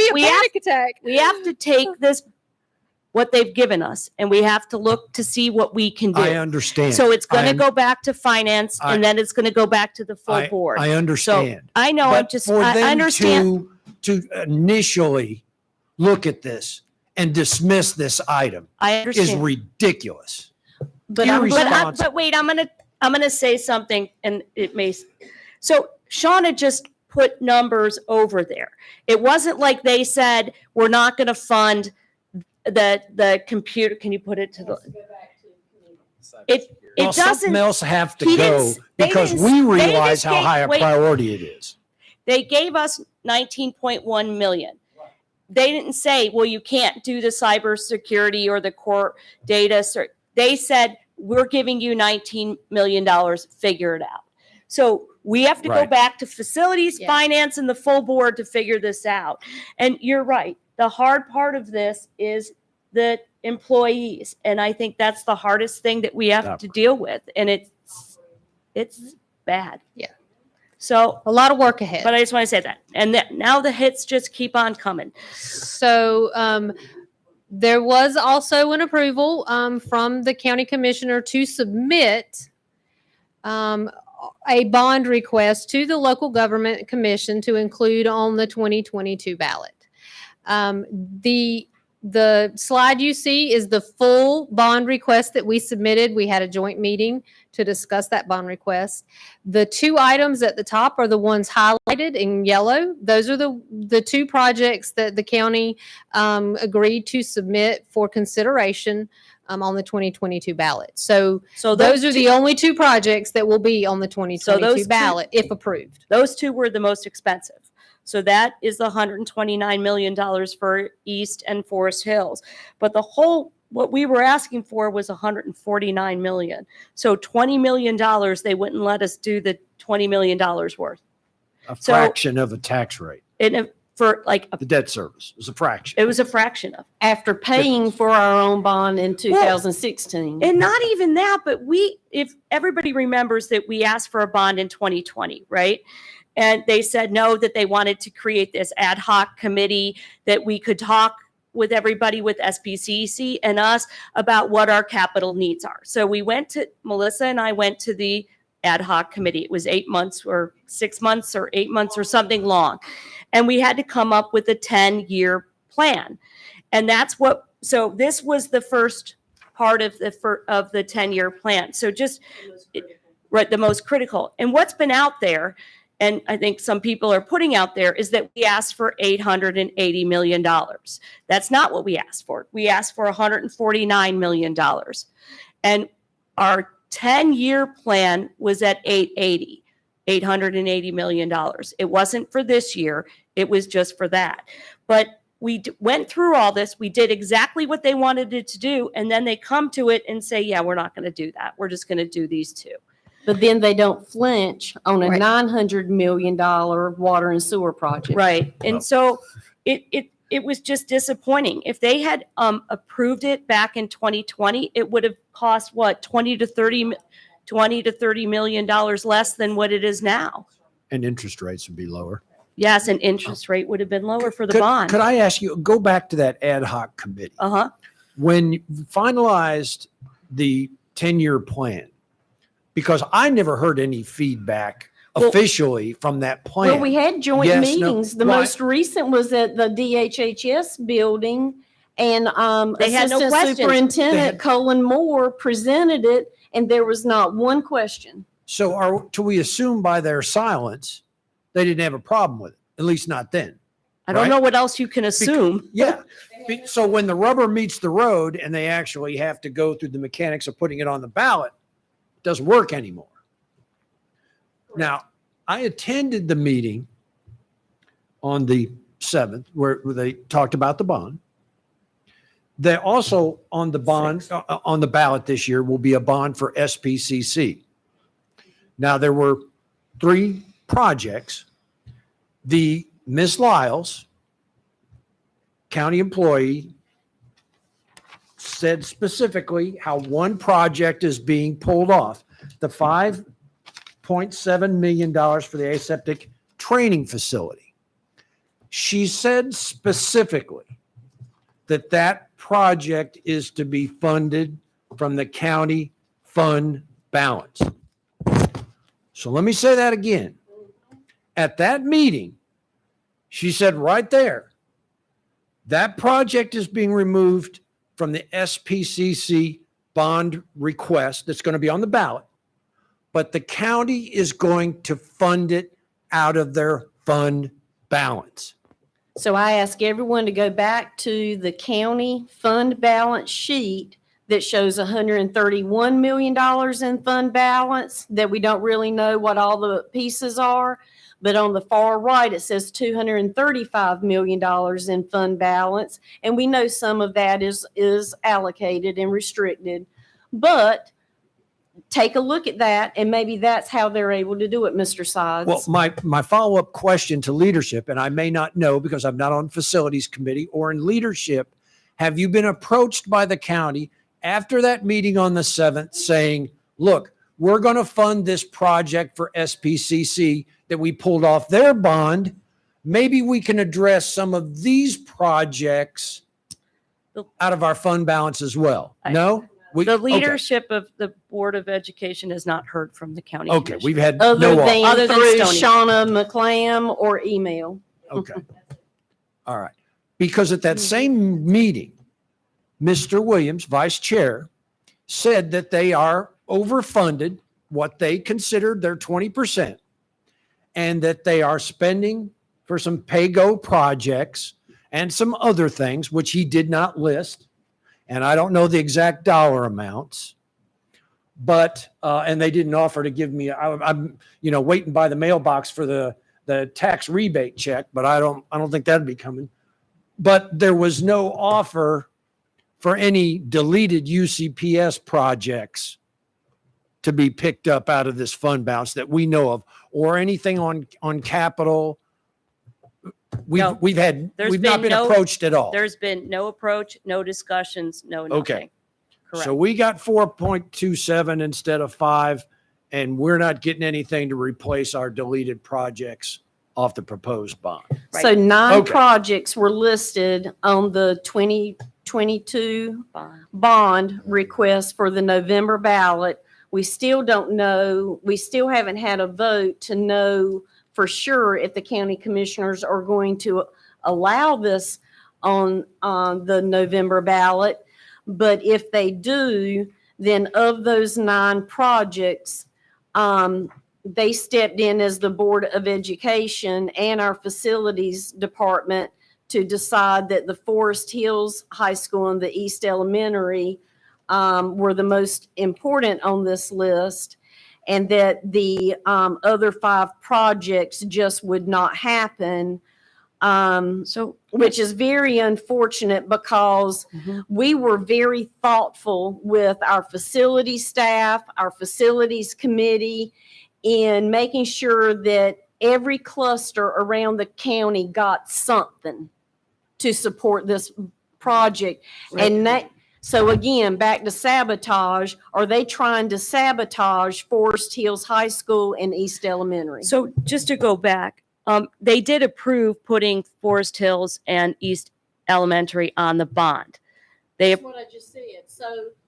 We have to take this, what they've given us, and we have to look to see what we can do. I understand. So it's going to go back to finance, and then it's going to go back to the full board. I understand. So I know. But for I them understand. to initially look at this and dismiss this item I is understand. ridiculous. But I'm, Irresponsible. But wait, I'm gonna say something, and it may. So Shauna just put numbers over there. It wasn't like they said we're not going to fund the computer. Can you put it to the? It Well, doesn't. something else have to he go didn't- they because didn't- we they realize just how gave- high a wait. priority it is. They gave us 19.1 million. They didn't say, well, you can't do the cybersecurity or the core data. They said, we're giving you $19 million, figure it out. So we have to go Right. back to facilities, Yeah. finance, and the full board to figure this out. And you're right. The hard part of this is the employees. And I think that's the hardest thing that we have to deal with. And it's bad. Yeah. So, A lot of work ahead. but I just want to say that. And now the hits just keep on coming. So there was also an approval from the county commissioner to submit a bond request to the local government commission to include on the 2022 ballot. The slide you see is the full bond request that we submitted. We had a joint meeting to discuss that bond request. The two items at the top are the ones highlighted in yellow. Those are the two projects that the county agreed to submit for consideration on the 2022 ballot. So those are the only two projects that will be on the 2022 ballot if approved. Those two were the most expensive. So that is the $129 million for East and Forest Hills. But what we were asking for was $149 million. So $20 million, they wouldn't let us do the $20 million worth. A fraction of a tax rate. The debt service was a fraction. It was a fraction of. after paying for our own bond in 2016. And not even that, but if everybody remembers that we asked for a bond in 2020, right? And they said no, that they wanted to create this ad hoc committee that we could talk with everybody with SBCC and us about what our capital needs are. So Melissa and I went to the ad hoc committee. It was 8 months or 6 months or 8 months or something long. And we had to come up with a 10-year plan. And so this was the first part of the 10-year plan. So the most critical. And what's been out there, and I think some people are putting out there, is that we asked for $880 million. That's not what we asked for. We asked for $149 million. And our 10-year plan was at $880 million. It wasn't for this year. It was just for that. But we went through all this. We did exactly what they wanted it to do. And then they come to it and say, yeah, we're not going to do that. We're just going to do these two. But then they don't flinch on a Right. $900 million water and sewer project. Right. And so it was just disappointing. If they had approved it back in 2020, it would have cost what, $20 to $30 million less than what it is now. And interest rates would be lower. Yes, and interest rate would have been lower for the bond. Could I ask you, go back to that ad hoc committee. Uh-huh. When you finalized the 10-year plan, because I never heard any feedback officially from that plan. Well, we had joint Yes, no, meetings. The right. most recent was at the DHHS building, and They had no Assistant questions. Superintendent Colin Moore presented it, and there was not one question. So we assume by their silence, they didn't have a problem with it, at least not then. I don't right? know what else you can assume. Yeah. So when the rubber meets the road and they actually have to go through the mechanics of putting it on the ballot, it doesn't work anymore. Now, I attended the meeting on the 7th where they talked about the bond. They also on the bond on the ballot this year will be a bond for SPCC. Now there were 3 projects. The Miss Lyles, county employee, said specifically how one project is being pulled off. The $5.7 million for the aseptic training facility. She said specifically that that project is to be funded from the county fund balance. So let me say that again. At that meeting, she said right there, That project is being removed from the SPCC bond request that's going to be on the ballot, but the county is going to fund it out of their fund balance. So I ask everyone to go back to the county fund balance sheet that shows $131 million in fund balance, that we don't really know what all the pieces are. But on the far right, it says $235 million in fund balance. And we know some of that is allocated and restricted. But take a look at that, and maybe that's how they're able to do it, Mr. Sides. Well, my follow-up question to leadership, and I may not know because I'm not on facilities committee or in leadership, have you been approached by the county after that meeting on the 7th saying, look, we're going to fund this project for SPCC that we pulled off their bond. Maybe we can address some of these projects out of our fund balance as well. No? The leadership of the Board of Education has not heard from the county. Okay, commission. we've had Other no. than Other than through Stony. Shauna McClam or email. Okay. All right. Because at that same meeting, Mr. Williams, vice chair, said that they are overfunded what they considered their 20%, and that they are spending for some pay-go projects and some other things, which he did not list. And I don't know the exact dollar amounts, but, and they didn't offer to give me, I'm, waiting by the mailbox for the tax rebate check, but I don't think that'd be coming. But there was no offer for any deleted UCPS projects to be picked up out of this fund balance that we know of, or anything on capital. No, We've not been approached at all. There's been no approach, no discussions, no nothing. Okay. Correct. So we got 4.27 instead of 5, and we're not getting anything to replace our deleted projects off the proposed bond. So Right. 9 Okay. projects were listed on the 2022 bond request for the November ballot. We still don't know, we still haven't had a vote to know for sure if the county commissioners are going to allow this on the November ballot. But if they do, then of those 9 projects, they stepped in as the Board of Education and our facilities department to decide that the Forest Hills High School and the East Elementary were the most important on this list, and that the other 5 projects just would not happen. Which is very unfortunate, because we were very thoughtful with our facility staff, our facilities committee, in making sure that every cluster around the county got something to support this project. And that, so again, back to sabotage. Are they trying to sabotage Forest Hills High School and East Elementary? So just to go back, they did approve putting Forest Hills and East Elementary on the bond. That's what I just said.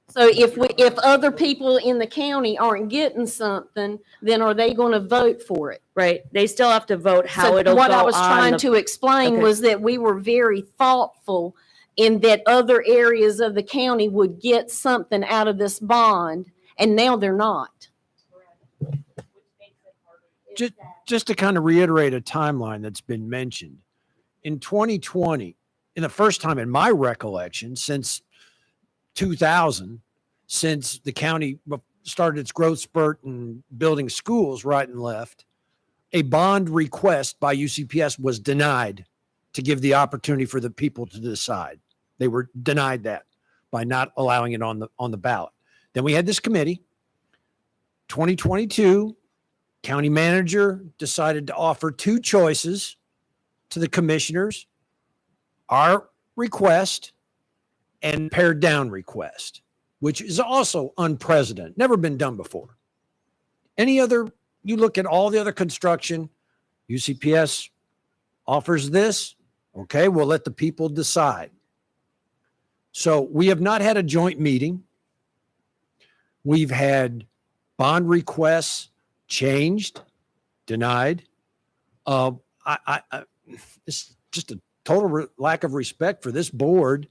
So if other people in the county aren't getting something, then are they going to vote for it? Right, they still have to vote how So it'll go what I was on trying the- to explain Okay. was that we were very thoughtful in that other areas of the county would get something out of this bond, and now they're not. Just to kind of reiterate a timeline that's been mentioned, in 2020, in the first time in my recollection since 2000, since the county started its growth spurt and building schools right and left, a bond request by UCPS was denied to give the opportunity for the people to decide. They were denied that by not allowing it on the ballot. Then we had this committee. 2022, county manager decided to offer 2 choices to the commissioners: our request and pared down request, which is also unprecedented, never been done before. Any other, you look at all the other construction, UCPS offers this, okay, we'll let the people decide. So we have not had a joint meeting. We've had bond requests changed, denied. It's just a lack of respect for this board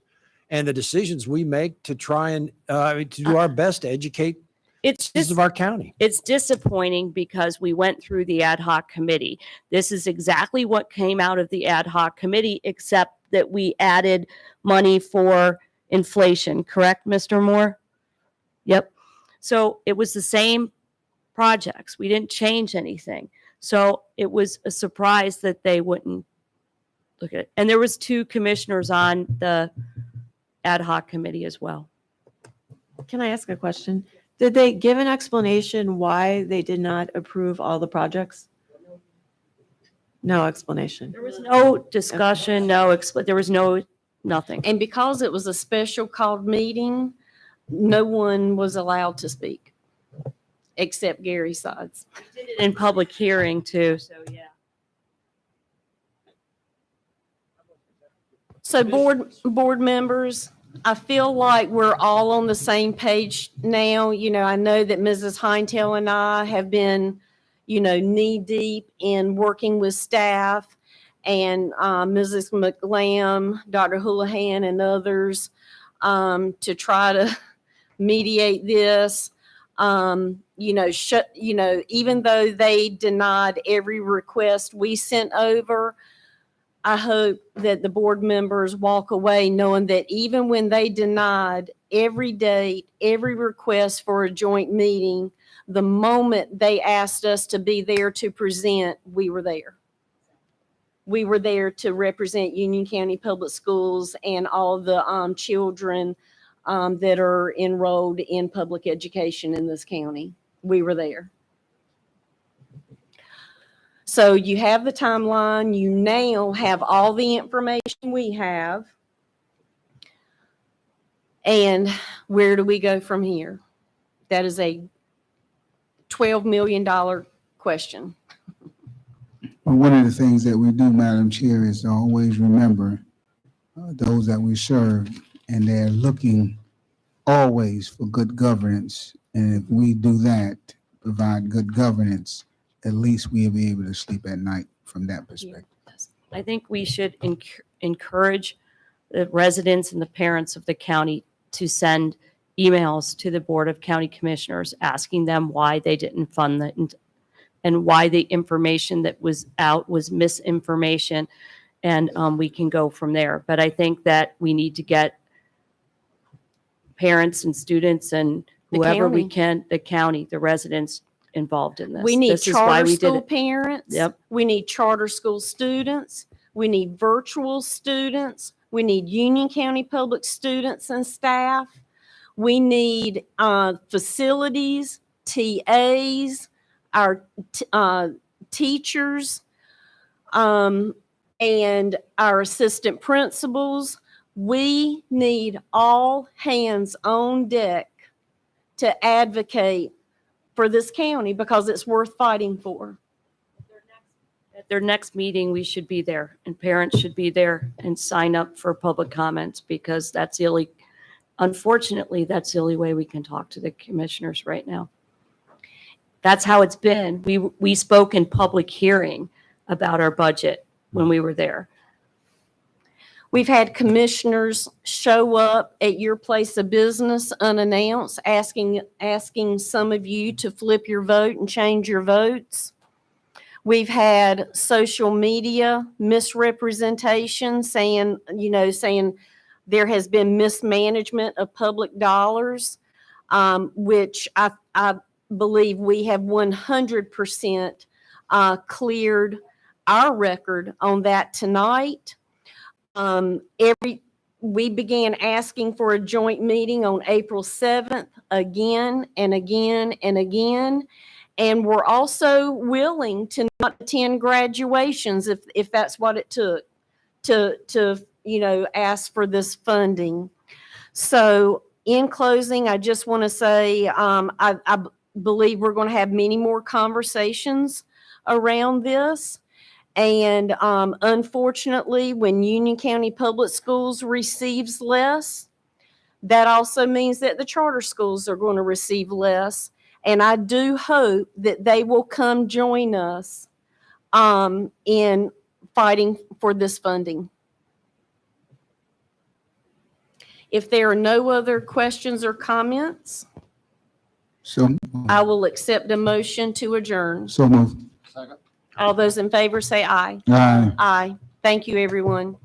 and the decisions we make to try and to do our best to educate It's citizens just, of our county. it's disappointing because we went through the ad hoc committee. This is exactly what came out of the ad hoc committee, except that we added money for inflation, correct, Mr. Moore? Yep. So it was the same projects. We didn't change anything. So it was a surprise that they wouldn't look at it. And there was 2 commissioners on the ad hoc committee as well. Can I ask a question? Did they give an explanation why they did not approve all the projects? No explanation. There was no discussion, there was nothing. And because it was a special called meeting, no one was allowed to speak except Gary Sides. Did it in public hearing too, so yeah. So board members, I feel like we're all on the same page now. You know, I know that Mrs. Heintel and I have been, you know, knee deep in working with staff and Mrs. McLam, Dr. Houlihan and others to try to mediate this. You know, even though they denied every request we sent over, I hope that the board members walk away knowing that even when they denied every date, every request for a joint meeting, the moment they asked us to be there to present, we were there. We were there to represent Union County Public Schools and all the children that are enrolled in public education in this county. We were there. So you have the timeline, you now have all the information we have. And where do we go from here? That is a $12 million question. Well, one of the things that we do, Madam Chair, is to always remember those that we serve, and they're looking always for good governance. And if we do that, provide good governance, at least we'll be able to sleep at night from that perspective. I think we should encourage the residents and the parents of the county to send emails to the Board of County Commissioners asking them why they didn't fund and why the information that was out was misinformation. And we can go from there. But I think that we need to get parents and students and whoever we can, the county, the residents involved in this. We need This is why charter we did school it. parents. Yep. We need charter school students. We need virtual students. We need Union County Public students and staff. We need facilities, TAs, our teachers, and our assistant principals. We need all hands on deck to advocate for this county because it's worth fighting for. At their next meeting, we should be there and parents should be there and sign up for public comments because that's the only, unfortunately, that's the only way we can talk to the commissioners right now. That's how it's been. We spoke in public hearing about our budget when we were there. We've had commissioners show up at your place of business unannounced, asking some of you to flip your vote and change your votes. We've had social media misrepresentation saying there has been mismanagement of public dollars, which I believe we have 100% cleared our record on that tonight. We began asking for a joint meeting on April 7th, again and again and again. And we're also willing to not attend graduations if that's what it took to ask for this funding. So in closing, I just want to say I believe we're going to have many more conversations around this. And unfortunately, when Union County Public Schools receives less, that also means that the charter schools are going to receive less. And I do hope that they will come join us in fighting for this funding. If there are no other questions or comments, So, I will accept a motion to adjourn. so moved. All those in favor say aye. Aye. Aye. Thank you, everyone.